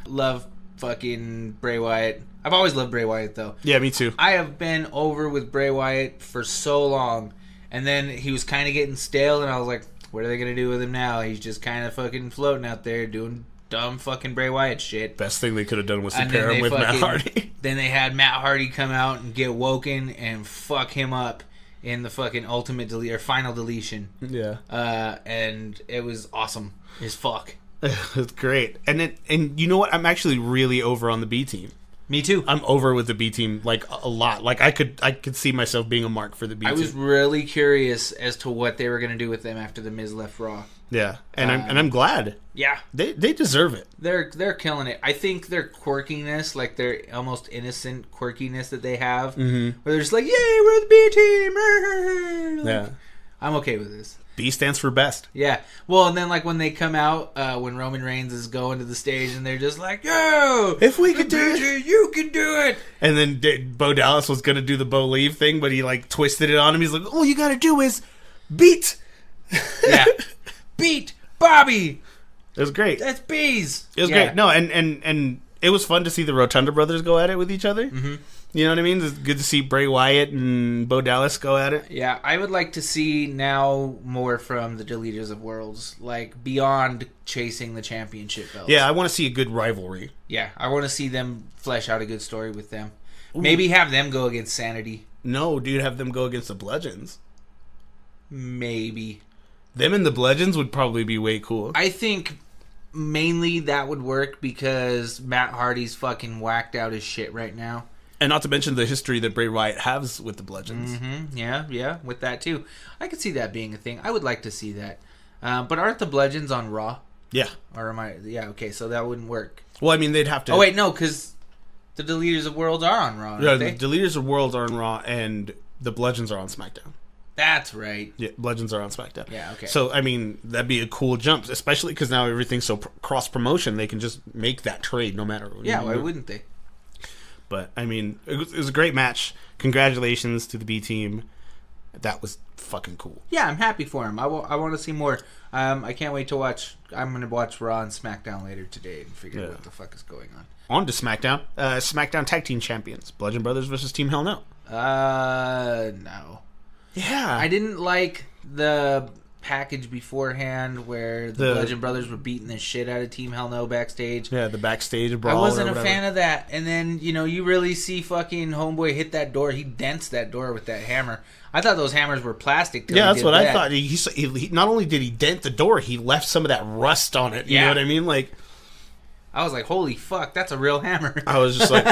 C: Love fucking Bray Wyatt. I've always loved Bray Wyatt, though.
B: Yeah, me too.
C: I have been over with Bray Wyatt for so long. And then he was kind of getting stale, and I was like, what are they going to do with him now? He's just kind of fucking floating out there doing dumb fucking Bray Wyatt shit.
B: Best thing they could have done was to
C: And
B: pair
C: then
B: him with Matt Hardy.
C: Then they had Matt Hardy come out and get woken and fuck him up in the fucking ultimate delete or final deletion.
B: Yeah.
C: And it was awesome as fuck.
B: It's great. And you know what? I'm actually really over on the B Team.
C: Me too.
B: I'm over with the B Team like a lot. Like I could see myself being a mark for the B Team.
C: I was really curious as to what they were going to do with them after the Miz left Raw.
B: Yeah, and I'm glad.
C: Yeah,
B: they deserve it.
C: They're killing it. I think their quirkiness, like their almost innocent quirkiness that they have, where they're just like, "Yay, we're the B Team!" Like,
B: Yeah,
C: I'm okay with this.
B: B stands for best.
C: Yeah. Well, and then like when they come out, when Roman Reigns is going to the stage, and they're just like, "Yo,
B: if we could do it,
C: you can do it."
B: And then Bo Dallas was gonna do the Bo Leave thing, but he like twisted it on him. He's like, "All you gotta do is beat."
C: Yeah. Beat Bobby.
B: It was great.
C: That's bees.
B: It was great. No, and it was fun to see the Rotunda brothers go at it with each other. Mm-hmm. You know what I mean? It's good to see Bray Wyatt and Bo Dallas go at it.
C: Yeah, I would like to see now more from the Deleters of Worlds, like beyond chasing the championship belts.
B: Yeah, I want to see a good rivalry.
C: Yeah, I want to see them flesh out a good story with them. Ooh. Maybe have them go against Sanity.
B: No, dude, have them go against the Bludgeons.
C: Maybe.
B: Them and the Bludgeons would probably be way cool.
C: I think mainly that would work because Matt Hardy's fucking whacked out his shit right now.
B: And not to mention the history that Bray Wyatt has with the Bludgeons.
C: Mm-hmm. Yeah, with that too. I could see that being a thing. I would like to see that. But aren't the Bludgeons on Raw?
B: Yeah.
C: Or am I... Yeah, okay, so that wouldn't work.
B: Well, I mean, they'd have to...
C: Oh, wait, no, because the Deleters of Worlds are on Raw,
B: yeah,
C: they?
B: The Deleters of Worlds are on Raw, and the Bludgeons are on SmackDown.
C: That's right.
B: Yeah, Bludgeons are on SmackDown.
C: Yeah, okay.
B: So, I mean, that'd be a cool jump, especially because now everything's so cross-promotion, they can just make that trade no matter...
C: Yeah, why wouldn't they?
B: But, I mean, it was a great match. Congratulations to the B Team. That was fucking cool.
C: Yeah, I'm happy for him. I want to see more. I can't wait to watch... I'm going to watch Raw and SmackDown later today and figure out what the fuck is going on.
B: On to SmackDown. SmackDown Tag Team Champions. Bludgeon Brothers versus Team Hell No.
C: No.
B: Yeah.
C: I didn't like the package beforehand where the Bludgeon Brothers were beating the shit out of Team Hell No backstage.
B: Yeah, the backstage brawl.
C: I wasn't a fan of that. And then, you really see fucking Homeboy hit that door. He dents that door with that hammer. I thought those hammers were plastic.
B: Yeah, that's what I thought. He not only did he dent the door, he left some of that rust on it. You know what I mean? Like,
C: I was like, holy fuck, that's a real hammer.
B: I was just like,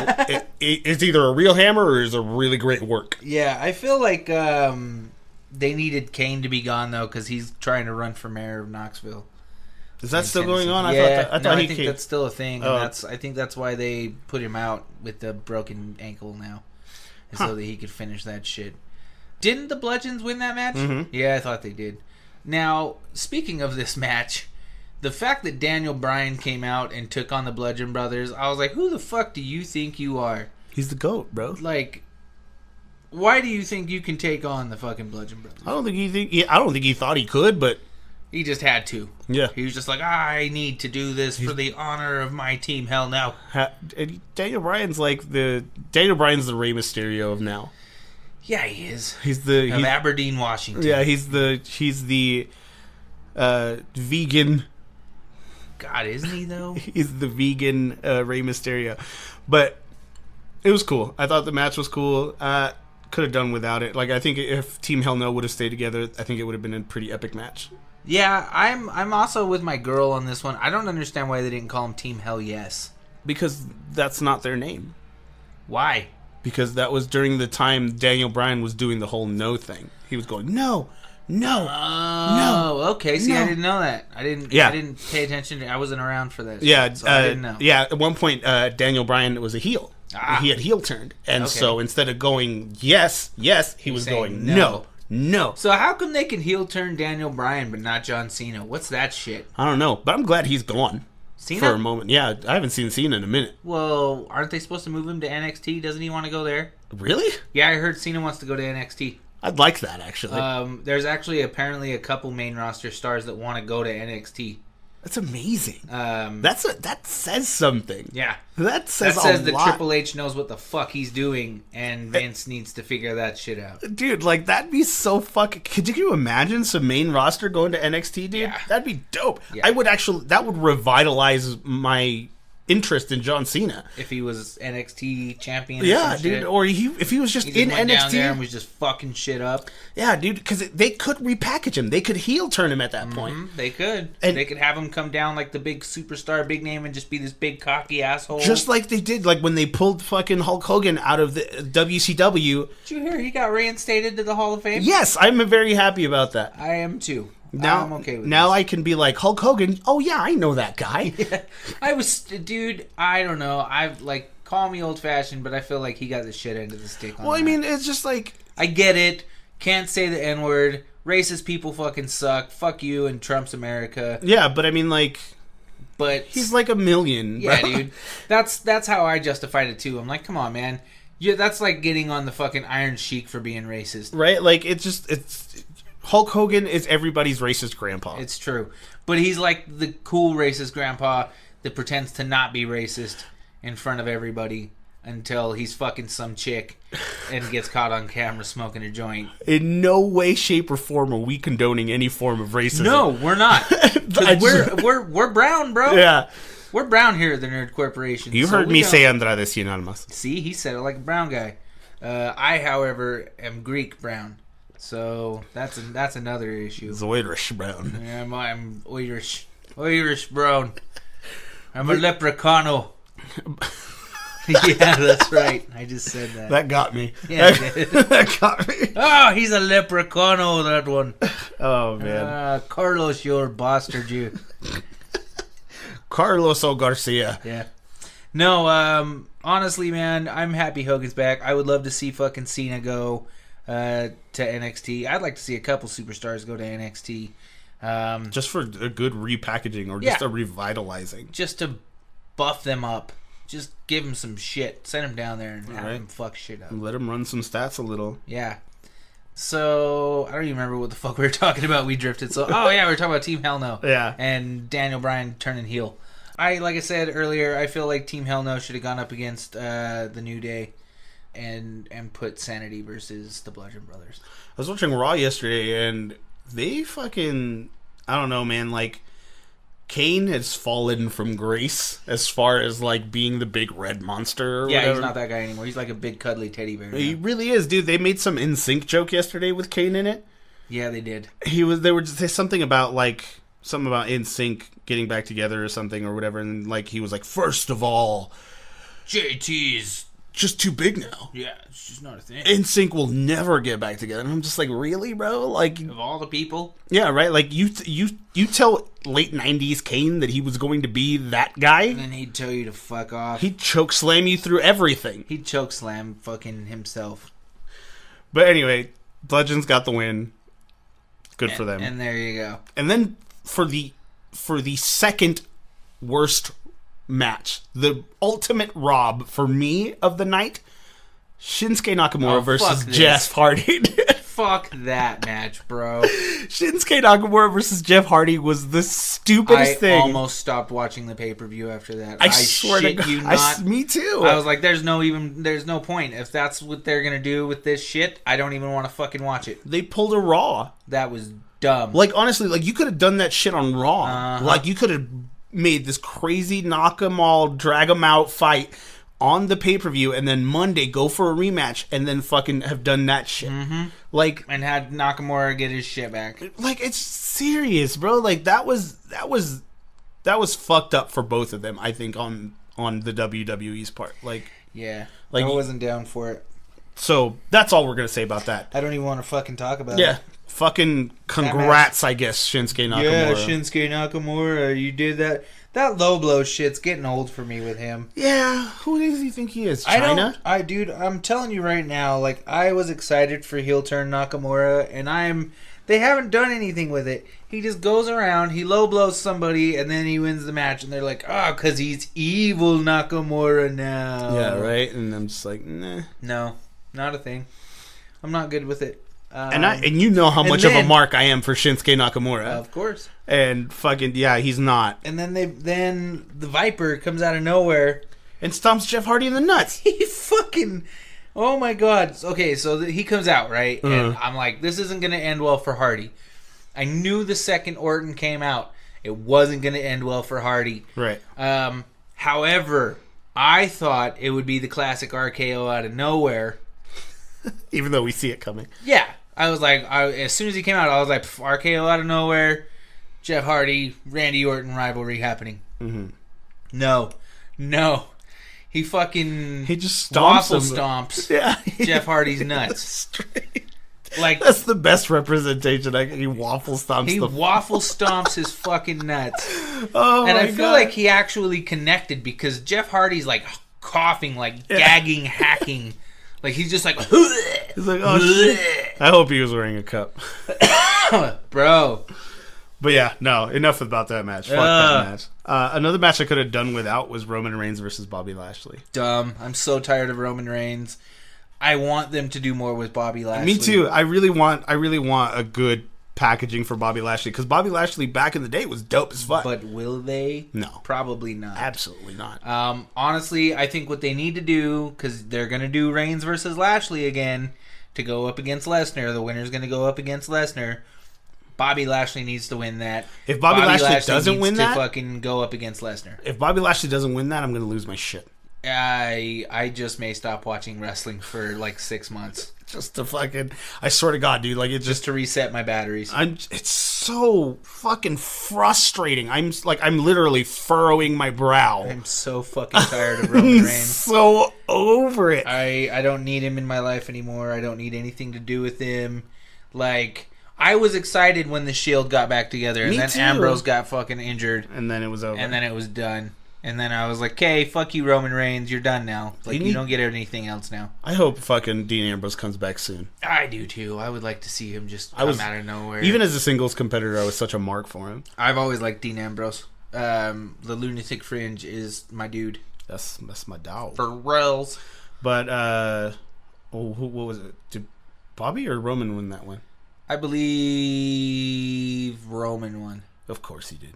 B: it's either a real hammer or it's a really great work.
C: Yeah, I feel like they needed Kane to be gone, though, because he's trying to run for mayor of Knoxville.
B: Is that still going on?
C: Yeah,
B: I
C: think that's still a thing. And I think that's why they put him out with the broken ankle now, so that he could finish that shit. Didn't the Bludgeons win that match?
B: Mm-hmm.
C: Yeah, I thought they did. Now, speaking of this match, the fact that Daniel Bryan came out and took on the Bludgeon Brothers, I was like, who the fuck do you think you are?
B: He's the GOAT, bro.
C: Like, Why do you think you can take on the fucking Bludgeon Brothers?
B: I don't think he thought he could, but
C: He just had to.
B: yeah.
C: He was just like, I need to do this for the honor of my team. Hell no.
B: Daniel Bryan's the Rey Mysterio of now.
C: Yeah, he is.
B: He's
C: Of Aberdeen, Washington.
B: yeah, he's the vegan.
C: God, isn't he though?
B: He's the vegan Rey Mysterio. But it was cool. I thought the match was cool. Could have done without it. Like, I think if Team Hell No would have stayed together, I think it would have been a pretty epic match.
C: Yeah, I'm also with my girl on this one. I don't understand why they didn't call him Team Hell Yes.
B: Because that's not their name.
C: Why?
B: Because that was during the time Daniel Bryan was doing the whole no thing. He was going, no.
C: Oh, okay. See,
B: no.
C: I didn't know that. I didn't pay attention. I wasn't around for that.
B: Yeah,
C: so I didn't know.
B: Yeah, at one point, Daniel Bryan was a heel. He had heel turned. And so instead of going, yes, he was going, no.
C: So how come they can heel turn Daniel Bryan but not John Cena? What's that shit?
B: I don't know, but I'm glad he's gone.
C: Cena?
B: For a moment. Yeah, I haven't seen Cena in a minute.
C: Well, aren't they supposed to move him to NXT? Doesn't he want to go there?
B: Really?
C: Yeah, I heard Cena wants to go to NXT.
B: I'd like that, actually.
C: There's actually apparently a couple main roster stars that want to go to NXT.
B: That's amazing.
C: Um,
B: that says something.
C: Yeah.
B: That says
C: that
B: a lot.
C: Triple H knows what the fuck he's doing, and Vince needs to figure that shit out.
B: Dude, like, that'd be so fucking... Could you imagine some main roster going to NXT, dude?
C: Yeah.
B: That'd be dope.
C: Yeah.
B: That would revitalize my interest in John Cena.
C: If he was NXT champion or
B: Yeah,
C: some
B: dude.
C: shit.
B: Or if he was just
C: He
B: in
C: went
B: NXT.
C: down there and was just fucking shit up.
B: Yeah, dude, because they could repackage him. They could heel turn him at that point.
C: They could.
B: And-
C: they could have him come down like the big superstar, big name, and just be this big cocky asshole.
B: Just like they did, like when they pulled fucking Hulk Hogan out of the WCW.
C: Did you hear he got reinstated to the Hall of Fame?
B: Yes, I'm very happy about that.
C: I am too.
B: Now,
C: I'm okay with
B: now
C: this.
B: I can be like, Hulk Hogan, oh yeah, I know that guy.
C: Dude, I don't know. Call me old fashioned, but I feel like he got the shit end of the stick on
B: Well, I
C: that.
B: mean, it's just like...
C: I get it. Can't say the N word. Racist people fucking suck. Fuck you and Trump's America.
B: Yeah, but I mean, like...
C: But
B: He's like a million.
C: yeah,
B: bro.
C: dude. That's how I justified it too. I'm like, come on, man. Yeah, that's like getting on the fucking Iron Sheik for being racist.
B: Right? Like, it's... Hulk Hogan is everybody's racist grandpa.
C: It's true. But he's like the cool racist grandpa that pretends to not be racist in front of everybody until he's fucking some chick and gets caught on camera smoking a joint.
B: In no way, shape, or form are we condoning any form of racism.
C: No, we're not. 'Cause we're brown, bro.
B: Yeah.
C: We're brown here at the Nerd Corporation.
B: You heard me say Andrade Cien
C: See, he said it like a brown guy. I, however, am Greek brown. So that's another issue.
B: Irish brown.
C: Yeah, I'm Irish brown. I'm a leprechaun. Yeah, that's right. I just said that.
B: That got me.
C: Yeah, it did.
B: That got me.
C: Oh, he's a leprechaun, that one.
B: Oh, man.
C: Carlos, you're bastard, you.
B: Carlos O. Garcia.
C: Yeah. No, honestly, man, I'm happy Hogan's back. I would love to see fucking Cena go to NXT. I'd like to see a couple superstars go to NXT.
B: Just for a good repackaging or just
C: Yeah.
B: a revitalizing.
C: Just to buff them up. Just give them some shit. Send them down there and have
B: Right.
C: them fuck shit up.
B: Let him run some stats a little.
C: Yeah. So, I don't even remember what the fuck we were talking about. We drifted. So, oh yeah, we were talking about Team Hell No.
B: Yeah.
C: And Daniel Bryan turning heel. Like I said earlier, I feel like Team Hell No should have gone up against the New Day and put Sanity versus the Bludgeon Brothers.
B: I was watching Raw yesterday, and they fucking... I don't know, man. Like, Kane has fallen from grace as far as, like, being the big red monster or
C: Yeah,
B: whatever.
C: he's not that guy anymore. He's like a big cuddly teddy bear.
B: He
C: now.
B: really is, dude. They made some NSYNC joke yesterday with Kane in it.
C: Yeah, they did.
B: They were just something about NSYNC getting back together or something or whatever, and like he was like, first of all,
C: JT's.
B: just too big now.
C: Yeah, it's just not a thing.
B: NSYNC will never get back together. And I'm just like, really, bro? Like,
C: Of all the people,
B: yeah, right. Like you tell late '90s Kane that he was going to be that guy.
C: and then he'd tell you to fuck off.
B: He'd choke slam you through everything.
C: He'd choke slam fucking himself.
B: But anyway, Bludgeon's got the win. Good for them.
C: And there you go.
B: And then for the second worst match, the ultimate rob for me of the night, Shinsuke Nakamura
C: Oh,
B: versus
C: fuck this.
B: Jeff Hardy.
C: Fuck that match, bro.
B: Shinsuke Nakamura versus Jeff Hardy was the stupidest
C: I
B: thing.
C: almost stopped watching the pay-per-view after that.
B: I swear to
C: shit
B: God,
C: you not.
B: me too.
C: I was like, there's no point. If that's what they're gonna do with this shit, I don't even want to fucking watch it.
B: They pulled a Raw.
C: That was dumb.
B: Like, honestly, like, you could have done that shit on Raw.
C: Uh-huh.
B: Like, you could have made this crazy knock 'em all, drag 'em out fight on the pay-per-view, and then Monday go for a rematch, and then fucking have done that shit.
C: Mm-hmm.
B: Like,
C: and had Nakamura get his shit back.
B: like, it's serious, bro. Like, that was fucked up for both of them, I think, on the WWE's part. Like,
C: Yeah,
B: Like-
C: I wasn't down for it.
B: so that's all we're gonna say about that.
C: I don't even want to fucking talk about
B: Yeah.
C: it.
B: Fucking congrats, I guess, Shinsuke Nakamura.
C: Yeah, Shinsuke Nakamura, you did that. That low blow shit's getting old for me with him.
B: Yeah, who does he think he is? China?
C: Dude, I'm telling you right now, like, I was excited for heel turn Nakamura, and they haven't done anything with it. He just goes around, he low blows somebody, and then he wins the match, and they're like, oh, because he's evil Nakamura now.
B: Yeah, right? And I'm just like, nah.
C: No, not a thing. I'm not good with it.
B: And you know how
C: and
B: much of a
C: then-
B: mark I am for Shinsuke Nakamura.
C: Of course.
B: And fucking, yeah, he's not.
C: And then then the Viper comes out of nowhere.
B: And stomps Jeff Hardy in the nuts.
C: He fucking... Oh my god. Okay, so he comes out, right? And I'm like, this isn't going to end well for Hardy. I knew the second Orton came out, it wasn't going to end well for Hardy.
B: Right.
C: However, I thought it would be the classic RKO out of nowhere.
B: Even though we see it coming.
C: Yeah. I was like, as soon as he came out, I was like, RKO out of nowhere, Jeff Hardy, Randy Orton rivalry happening.
B: Mm-hmm.
C: No. He fucking
B: He just stomps
C: waffle
B: him.
C: stomps
B: Yeah.
C: Jeff Hardy's nuts.
B: Straight.
C: Like,
B: That's the best representation. He waffle stomps
C: he
B: the...
C: waffle stomps his fucking nuts.
B: Oh,
C: And
B: my
C: I feel
B: God.
C: like he actually connected because Jeff Hardy's like coughing, like gagging, hacking. Like he's just like,
B: He's like, oh, shit. I hope he was wearing a cup.
C: bro.
B: But yeah, no, enough about that match. Fuck that match. Another match I could have done without was Roman Reigns versus Bobby Lashley.
C: Dumb. I'm so tired of Roman Reigns. I want them to do more with Bobby Lashley.
B: Me too. I really want a good packaging for Bobby Lashley because Bobby Lashley back in the day was dope as fuck.
C: But will they?
B: No.
C: Probably not.
B: Absolutely not.
C: Honestly, I think what they need to do, because they're going to do Reigns versus Lashley again to go up against Lesnar. The winner's going to go up against Lesnar. Bobby Lashley needs to win that.
B: If Bobby Lashley doesn't
C: needs
B: win
C: to
B: that-
C: fucking go up against Lesnar.
B: If Bobby Lashley doesn't win that, I'm going to lose my shit.
C: I just may stop watching wrestling for like 6 months
B: Just to fucking... I swear to God, dude. Like, it
C: just
B: just...
C: to reset my batteries.
B: It's so fucking frustrating. I'm literally furrowing my brow.
C: I'm so fucking tired of Roman
B: I'm
C: Reigns.
B: so over it.
C: I don't need him in my life anymore. I don't need anything to do with him. Like, I was excited when the Shield got back together, and
B: Me
C: then
B: too.
C: Ambrose got fucking injured,
B: And then it was over.
C: and then it was done. And then I was like, "Okay, fuck you, Roman Reigns. You're done now. Like, you don't get anything else now."
B: I hope fucking Dean Ambrose comes back soon.
C: I do too. I would like to see him just come out of nowhere.
B: Even as a singles competitor, I was such a mark for him.
C: I've always liked Dean Ambrose. The Lunatic Fringe is my dude.
B: That's my dog.
C: For reals.
B: But what was it? Did Bobby or Roman win that one?
C: I believe Roman won.
B: Of course he did.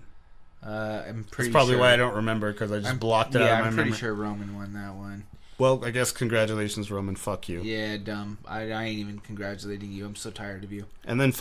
C: I'm pretty.
B: That's probably
C: sure.
B: why I don't remember because I just blocked it out of my
C: I'm pretty
B: memory.
C: sure Roman won that one.
B: Well, I guess congratulations, Roman. Fuck you.
C: Yeah, dumb. I ain't even congratulating you. I'm so tired of you.
B: And then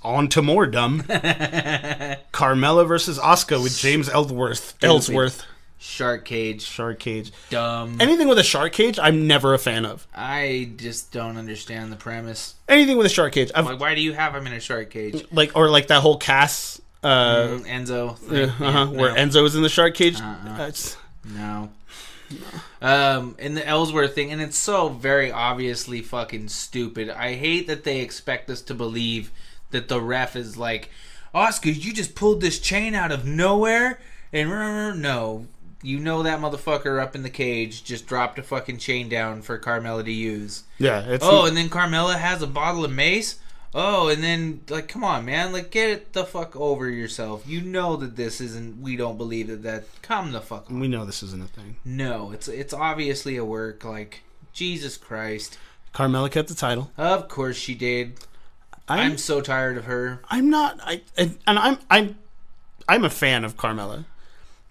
B: on to more dumb. Carmella versus Asuka with James Ellsworth.
C: Shark Cage.
B: Shark cage.
C: Dumb.
B: Anything with a shark cage, I'm never a fan of.
C: I just don't understand the premise.
B: Anything with a shark cage,
C: Like, why do you have him in a shark cage?
B: like that whole Cass.
C: Enzo. Thing.
B: Where Enzo is in the shark cage.
C: No. And the Ellsworth thing, and it's so very obviously fucking stupid. I hate that they expect us to believe that the ref is like, Oscar, you just pulled this chain out of nowhere, and no. You know that motherfucker up in the cage just dropped a fucking chain down for Carmella to use.
B: Yeah. It's
C: And then Carmella has a bottle of mace? Oh, and then, like, come on, man. Like, get it the fuck over yourself. You know that this isn't... We don't believe that... Come the fuck on.
B: we know this isn't a thing.
C: No, it's obviously a work. Like, Jesus Christ.
B: Carmella kept the title.
C: Of course she did. I'm so tired of her.
B: I'm not. I'm a fan of Carmella.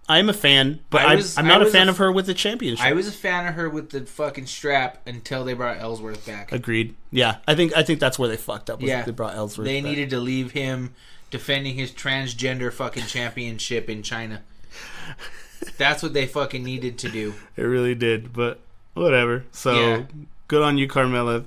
B: I'm a fan, but I'm not a fan of her with the championship.
C: I was a fan of her with the fucking strap until they brought Ellsworth back.
B: Agreed. Yeah, I think that's where they fucked up. They brought Ellsworth.
C: They
B: back.
C: needed to leave him defending his transgender fucking championship in China. That's what they fucking needed to do.
B: It really did, but whatever. So good on you, Carmella.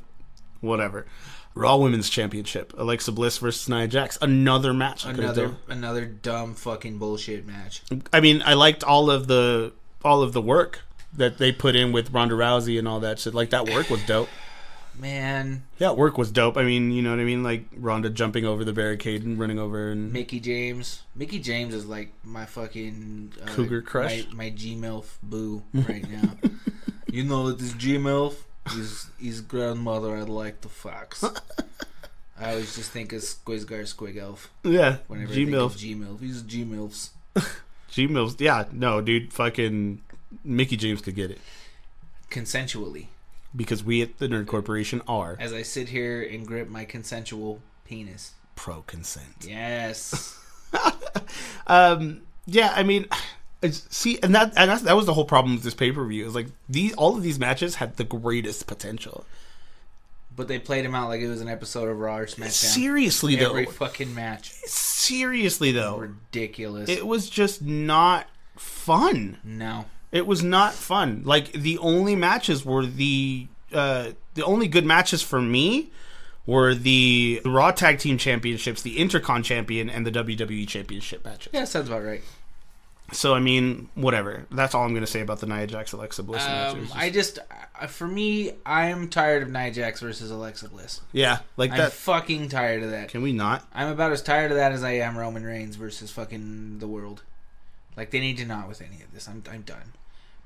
B: Whatever. Raw Women's Championship. Alexa Bliss versus Nia Jax. Another match.
C: Another dumb fucking bullshit match.
B: I mean, I liked all of the work that they put in with Ronda Rousey and all that shit. Like, that work was dope.
C: Man.
B: Yeah, work was dope. I mean, you know what I mean? Like, Ronda jumping over the barricade and running over. And
C: Mickie James. Mickie James is like my fucking...
B: Cougar crush?
C: My G-MILF boo right now. You know that this G-MILF... His grandmother I'd like to fax. I always just think of Squizgar Squig Elf.
B: Yeah,
C: whenever
B: G-MILF.
C: I think of G-MILF. He's G-MILFs.
B: G-MILFs. Yeah, no, dude, fucking Mickie James could get it.
C: Consensually.
B: Because we at the Nerd Corporation are.
C: As I sit here and grip my consensual penis.
B: Pro-consent.
C: Yes.
B: Yeah, I mean... See, and that was the whole problem with this pay-per-view. Is like all of these matches had the greatest potential,
C: but they played him out like it was an episode of Raw or SmackDown.
B: Seriously, though,
C: every fucking match.
B: Seriously, though,
C: ridiculous.
B: It was just not fun.
C: No,
B: it was not fun. Like, the only matches were the only good matches for me were the Raw Tag Team Championships, the Intercon Champion, and the WWE Championship matches.
C: Yeah, sounds about right.
B: So, I mean, whatever. That's all I'm going to say about the Nia Jax Alexa Bliss matches.
C: For me, I'm tired of Nia Jax versus Alexa Bliss.
B: Yeah, like that.
C: I'm fucking tired of that.
B: Can we not?
C: I'm about as tired of that as I am Roman Reigns versus fucking the world. Like, they need to not with any of this. I'm done.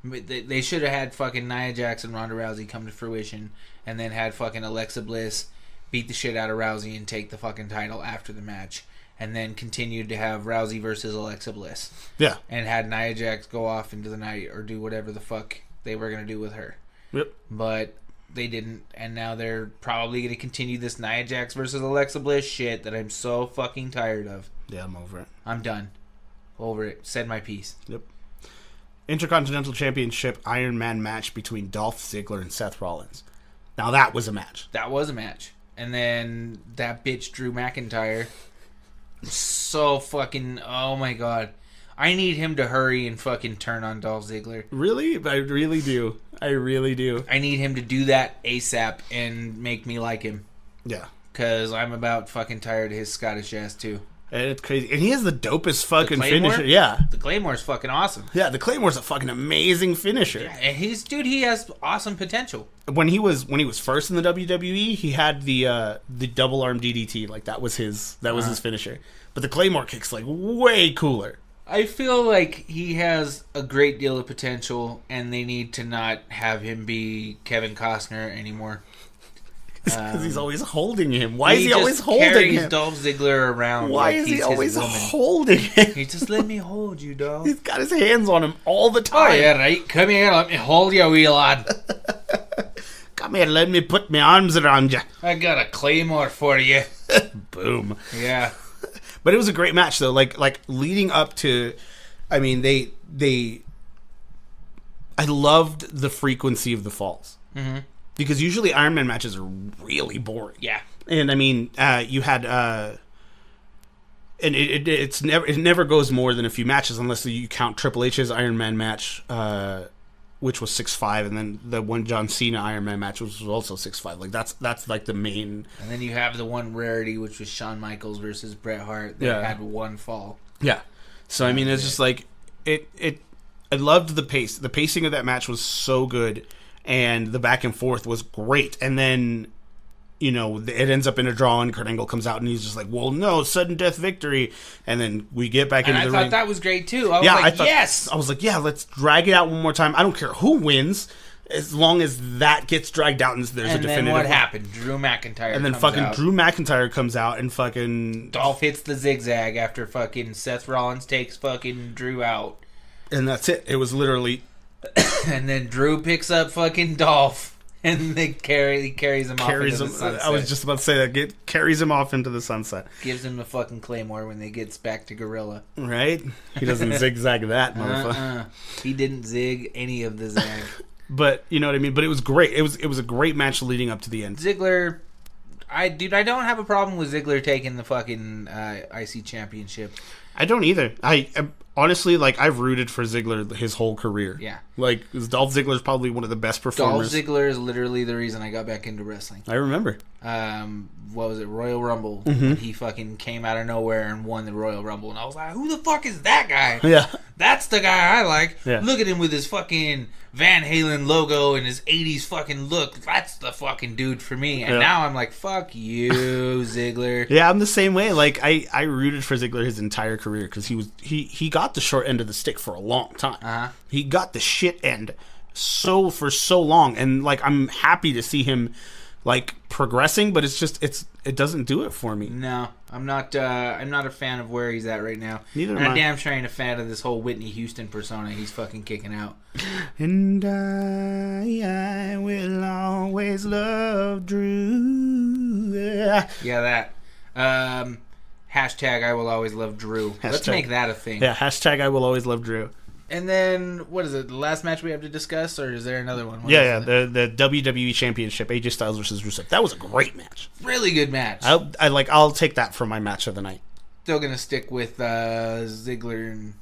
C: They should have had fucking Nia Jax and Ronda Rousey come to fruition, and then had fucking Alexa Bliss beat the shit out of Rousey and take the fucking title after the match. And then continued to have Rousey versus Alexa Bliss.
B: Yeah.
C: And had Nia Jax go off into the night or do whatever the fuck they were going to do with her.
B: Yep.
C: But they didn't. And now they're probably going to continue this Nia Jax versus Alexa Bliss shit that I'm so fucking tired of.
B: Yeah, I'm over it.
C: I'm done. Over it. Said my piece.
B: Yep. Intercontinental Championship Iron Man match between Dolph Ziggler and Seth Rollins. Now that was a match.
C: That was a match. And then that bitch Drew McIntyre... So fucking... Oh my god. I need him to hurry and fucking turn on Dolph Ziggler.
B: Really? I really do. I really do.
C: I need him to do that ASAP and make me like him.
B: Yeah.
C: Because I'm about fucking tired of his Scottish ass too.
B: And it's crazy. And he has the dopest fucking
C: the Claymore?
B: finisher. Yeah.
C: The Claymore's fucking awesome.
B: Yeah, the Claymore's a fucking amazing finisher.
C: Yeah, and he has awesome potential.
B: When he was first in the WWE, he had the double arm DDT. Like, that was his finisher. But the Claymore kick's like way cooler.
C: I feel like he has a great deal of potential, and they need to not have him be Kevin Costner anymore.
B: Because he's always holding him. Why is he always holding him?
C: Dolph Ziggler around.
B: Why is he always holding him?
C: He just let me hold you, dog.
B: He's got his hands on him all the time.
C: Oh yeah, right. Come here, let me hold you, wee lad.
B: Come here, let me put my arms around you.
C: I got a Claymore for you.
B: Boom.
C: Yeah.
B: But it was a great match though. Like leading up to, I mean, I loved the frequency of the falls. Mm-hmm. Because usually Iron Man matches are really boring.
C: Yeah.
B: And I mean, you had, and it never goes more than a few matches unless you count Triple H's Iron Man match, which was 6-5, and then the one John Cena Iron Man match was also 6-5. Like that's like the main.
C: And then you have the one rarity, which was Shawn Michaels versus Bret Hart. That had one fall.
B: Yeah. So I mean, it's just like it. I loved the pace. The pacing of that match was so good. And the back and forth was great. And then, you know, it ends up in a draw, and Kurt Angle comes out, and he's just like, well, no, sudden death victory. And then we get back into the ring.
C: I thought that was great, too. I was yes!
B: I was like, yeah, let's drag it out one more time. I don't care who wins, as long as that gets dragged out and there's a definitive.
C: And then what happened? Drew McIntyre
B: And then Drew McIntyre comes out, and fucking...
C: Dolph hits the zigzag after fucking Seth Rollins takes fucking Drew out.
B: And that's it. It was literally...
C: And then Drew picks up fucking Dolph And he carries him off into the sunset.
B: I was just about to say that. Carries him off into the sunset.
C: Gives him the fucking claymore when they gets back to Gorilla.
B: Right? He doesn't zigzag that, motherfucker.
C: He didn't zig any of the zag.
B: But, you know what I mean? But it was great. It was a great match leading up to the end.
C: Ziggler... I don't have a problem with Ziggler taking the fucking IC championship.
B: I don't either. I honestly, like, I've rooted for Ziggler his whole career.
C: Yeah.
B: Like, Dolph Ziggler is probably one of the best performers.
C: Dolph Ziggler is literally the reason I got back into wrestling.
B: I remember.
C: What was it? Royal Rumble. When he fucking came out of nowhere and won the Royal Rumble. And I was like, who the fuck is that guy?
B: Yeah.
C: That's the guy I like.
B: Yeah.
C: Look at him with his fucking Van Halen logo and his 80s fucking look. That's the fucking dude for me. And now I'm like, fuck you, Ziggler.
B: Yeah, I'm the same way. Like, I rooted for Ziggler his entire career because he got the short end of the stick for a long time.
C: Uh-huh.
B: He got the shit end for so long, and like I'm happy to see him like progressing, but it doesn't do it for me.
C: No, I'm not a fan of where he's at right now.
B: Neither
C: and
B: am
C: I'm
B: I.
C: damn sure ain't a fan of this whole Whitney Houston persona he's fucking kicking out.
B: And I will always love Drew.
C: Yeah, that. Hashtag I will always love Drew. Let's
B: Hashtag.
C: make that a thing.
B: Yeah, hashtag I will always love Drew.
C: And then, what is it, the last match we have to discuss, or is there another one? What
B: Yeah,
C: is it?
B: the WWE Championship, AJ Styles versus Rusev. That was a great match.
C: Really good match.
B: I'll take that for my match of the night.
C: Still going to stick with Ziggler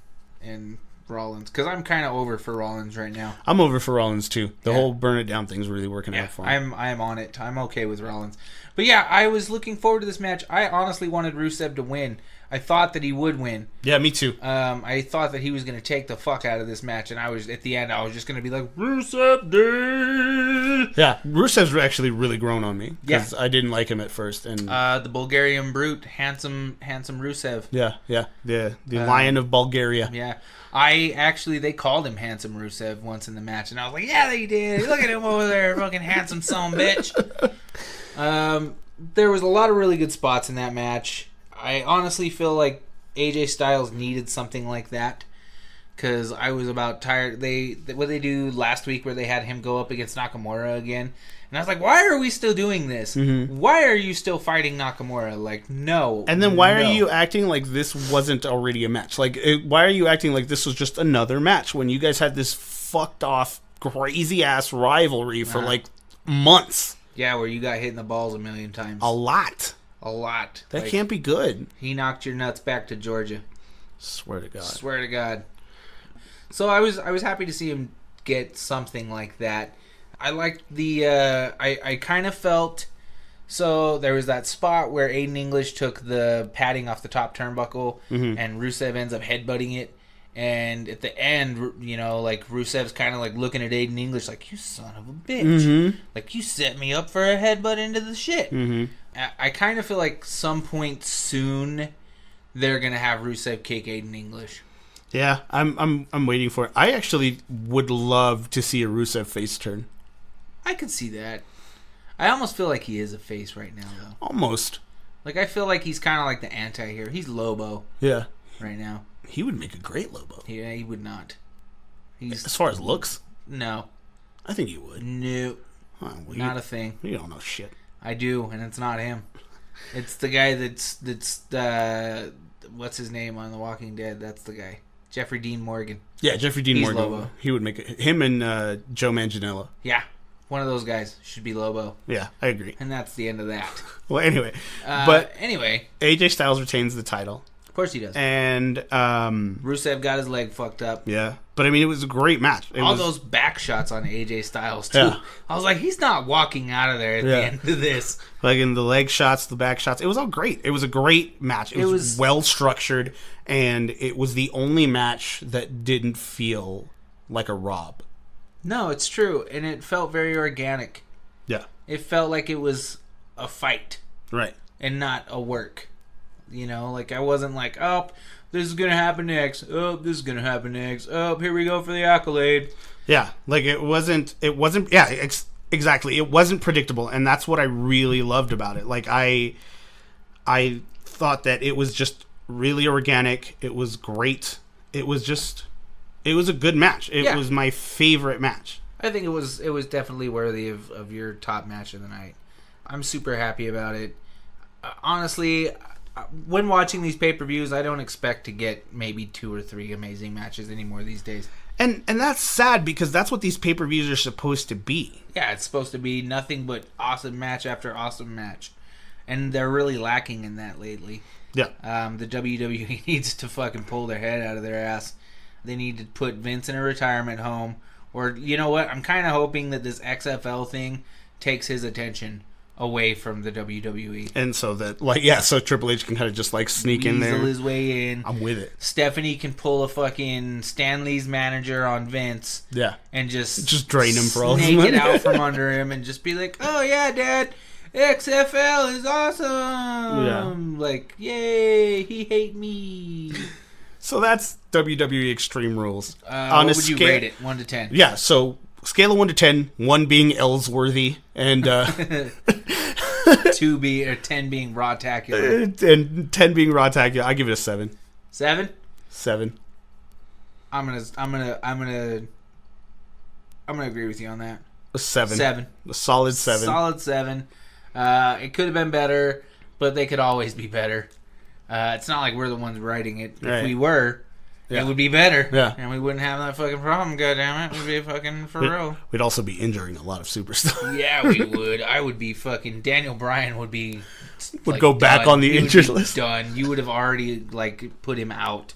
C: and Rollins, because I'm kind of over for Rollins right now.
B: I'm over for Rollins too. The
C: Yeah.
B: whole burn it down thing's really working out for him.
C: I'm on it. I'm okay with Rollins. But yeah, I was looking forward to this match. I honestly wanted Rusev to win. I thought that he would win.
B: Yeah, me too.
C: I thought that he was going to take the fuck out of this match, and at the end, I was just going to be like, Rusev Day!
B: Yeah, Rusev's actually really grown on me because
C: Yeah.
B: I didn't like him at first, and
C: The Bulgarian Brute, handsome Rusev.
B: the Lion of Bulgaria.
C: Yeah. They called him Handsome Rusev once in the match, and I was like, yeah, they did. Look at him over there, fucking handsome son of a bitch. There was a lot of really good spots in that match. I honestly feel like AJ Styles needed something like that, because I was about tired. What they do last week where they had him go up against Nakamura again, and I was like, why are we still doing this?
B: Mm-hmm.
C: Why are you still fighting Nakamura? Like, no.
B: And then why
C: no.
B: are you acting like this wasn't already a match? Like, why are you acting like this was just another match when you guys had this fucked off, crazy ass rivalry for like months?
C: Yeah, where you got hit in the balls a million times.
B: A lot.
C: A lot.
B: That can't be good.
C: He knocked your nuts back to Georgia.
B: Swear to God.
C: Swear to God. So I was happy to see him get something like that. I liked the I kind of felt, so there was that spot where Aiden English took the padding off the top turnbuckle, and Rusev ends up headbutting it. And at the end, you know, like, Rusev's kind of like looking at Aiden English like, you son of a bitch. Like, you set me up for a headbutt into the shit. I kind of feel like some point soon they're going to have Rusev kick Aiden English.
B: Yeah, I'm waiting for it. I actually would love to see a Rusev face turn.
C: I could see that. I almost feel like he is a face right now, though.
B: Almost.
C: Like, I feel like he's kind of like the anti-hero. He's Lobo
B: Yeah.
C: right now.
B: He would make a great Lobo.
C: Yeah, he would not.
B: As far as looks,
C: No.
B: I think he would.
C: No.
B: Oh, well,
C: Not a thing.
B: you don't know shit.
C: I do, and it's not him. It's the guy that's what's his name on The Walking Dead? That's the guy. Jeffrey Dean Morgan.
B: Yeah, Jeffrey Dean
C: He's
B: Morgan.
C: Lobo.
B: He would make it. Him and Joe Manganiello.
C: Yeah. One of those guys should be Lobo.
B: Yeah, I agree.
C: And that's the end of that.
B: Well, anyway, but
C: anyway,
B: AJ Styles retains the title,
C: of course he does.
B: and
C: Rusev got his leg fucked up.
B: yeah. But I mean, it was a great match.
C: All those back shots on AJ Styles too.
B: Yeah.
C: I was like, he's not walking out of there at the end of this.
B: Like in the leg shots, the back shots. It was all great. It was a great match. It was well structured, and it was the only match that didn't feel like a rob.
C: No, it's true, and it felt very organic.
B: Yeah.
C: It felt like it was a fight
B: Right.
C: and not a work. You know, like, I wasn't like, oh, this is gonna happen next. Oh, this is gonna happen next. Oh, here we go for the accolade.
B: Yeah. Like it wasn't. Yeah. Exactly. It wasn't predictable, and that's what I really loved about it. Like I thought that it was just really organic. It was great. It was a good match. It was my favorite match.
C: I think it was definitely worthy of your top match of the night. I'm super happy about it. Honestly, when watching these pay-per-views, I don't expect to get maybe 2 or 3 amazing matches anymore these days.
B: And that's sad because that's what these pay-per-views are supposed to be.
C: Yeah, it's supposed to be nothing but awesome match after awesome match. And they're really lacking in that lately.
B: Yeah.
C: The WWE needs to fucking pull their head out of their ass. They need to put Vince in a retirement home. Or, you know what? I'm kind of hoping that this XFL thing takes his attention away from the WWE.
B: And so that, so Triple H can kind of just, sneak in there.
C: Weasel his way in.
B: I'm with it.
C: Stephanie can pull a fucking Stanley's manager on Vince.
B: Yeah.
C: And just
B: drain him for all his
C: snake
B: money.
C: it out from under him and just be like, oh, yeah, Dad, XFL is awesome.
B: Yeah.
C: Yay, he hate me.
B: So that's WWE Extreme Rules.
C: What would you rate it? 1 to 10?
B: Yeah, so scale of 1 to 10, 1 being Ellsworthy, and
C: 10 being Raw-tacular.
B: and 10 being Raw-tacular. I give it a 7.
C: 7?
B: 7.
C: I'm gonna agree with you on that.
B: A 7.
C: 7.
B: A solid 7.
C: Solid 7. It could have been better, but they could always be better. It's not like we're the ones writing it. If
B: Right.
C: we were,
B: Yeah.
C: it would be better.
B: Yeah.
C: And we wouldn't have that fucking problem, goddammit. We'd be fucking for real.
B: We'd also be injuring a lot of superstars.
C: Yeah, we would. I would be fucking... Daniel Bryan would be...
B: Go back on the injured list.
C: Done. You would have already, put him out.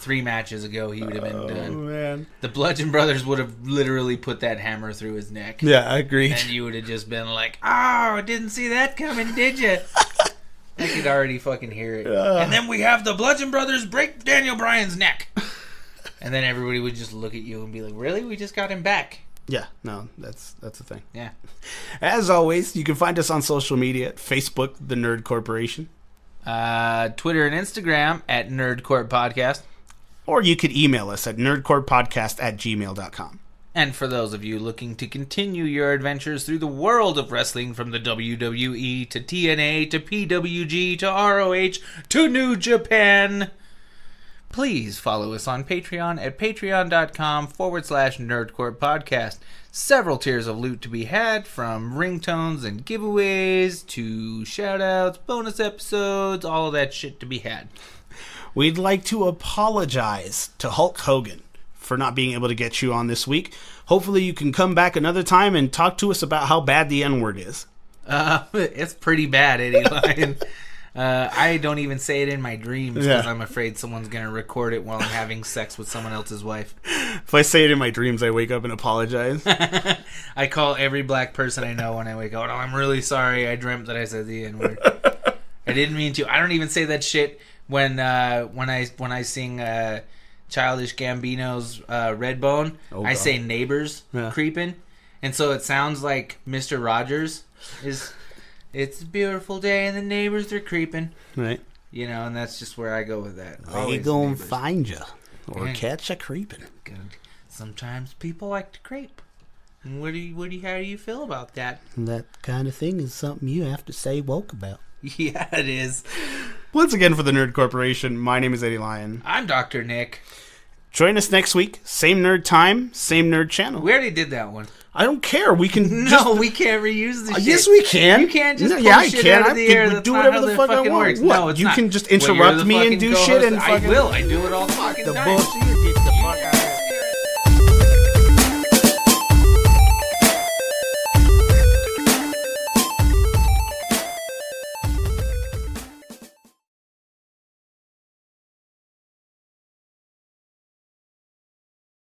C: 3 matches ago, he would have been done.
B: Oh, man.
C: The Bludgeon Brothers would have literally put that hammer through his neck.
B: Yeah, I agree.
C: And you would have just been like, oh, didn't see that coming, did you? I could already fucking hear it. And then we have the Bludgeon Brothers break Daniel Bryan's neck. And then everybody would just look at you and be like, really? We just got him back.
B: Yeah, no, that's the thing.
C: Yeah.
B: As always, you can find us on social media at Facebook, The Nerd Corporation.
C: Twitter and Instagram at Nerdcourt Podcast.
B: Or you could email us at nerdcourtpodcast@gmail.com.
C: And for those of you looking to continue your adventures through the world of wrestling, from the WWE to TNA to PWG to ROH to New Japan, please follow us on Patreon at patreon.com/Nerdcourt Podcast. Several tiers of loot to be had, from ringtones and giveaways to shoutouts, bonus episodes, all of that shit to be had.
B: We'd like to apologize to Hulk Hogan for not being able to get you on this week. Hopefully you can come back another time and talk to us about how bad the N-word is.
C: It's pretty bad, Eddie Lyon. I don't even say it in my dreams because I'm afraid someone's going to record it while I'm having sex with someone else's wife.
B: If I say it in my dreams, I wake up and apologize.
C: I call every black person I know when I wake up, oh, I'm really sorry, I dreamt that I said the N-word. I didn't mean to. I don't even say that shit when I sing Childish Gambino's Redbone. I say neighbors creeping. And so it sounds like Mr. Rogers is... It's a beautiful day and the neighbors are creeping.
B: Right.
C: You know, and that's just where I go with that.
B: They gonna find you or catch you creeping.
C: Good. Sometimes people like to creep. And how do you feel about that?
B: That kind of thing is something you have to say woke about.
C: Yeah, it is.
B: Once again, for the Nerd Corporation, my name is Eddie Lyon.
C: I'm Dr. Nick.
B: Join us next week. Same nerd time, same nerd channel.
C: We already did that one.
B: I don't care. We can
C: we can't reuse the shit.
B: Yes, we can.
C: You can't just pull
B: I
C: shit
B: can.
C: out of the air. That's
B: do
C: not
B: whatever
C: how
B: the fuck I
C: fucking
B: want.
C: works.
B: What?
C: No, it's
B: you
C: not.
B: can just interrupt me and do shit and fucking...
C: I will. I do it all the fucking time.
B: bullshit.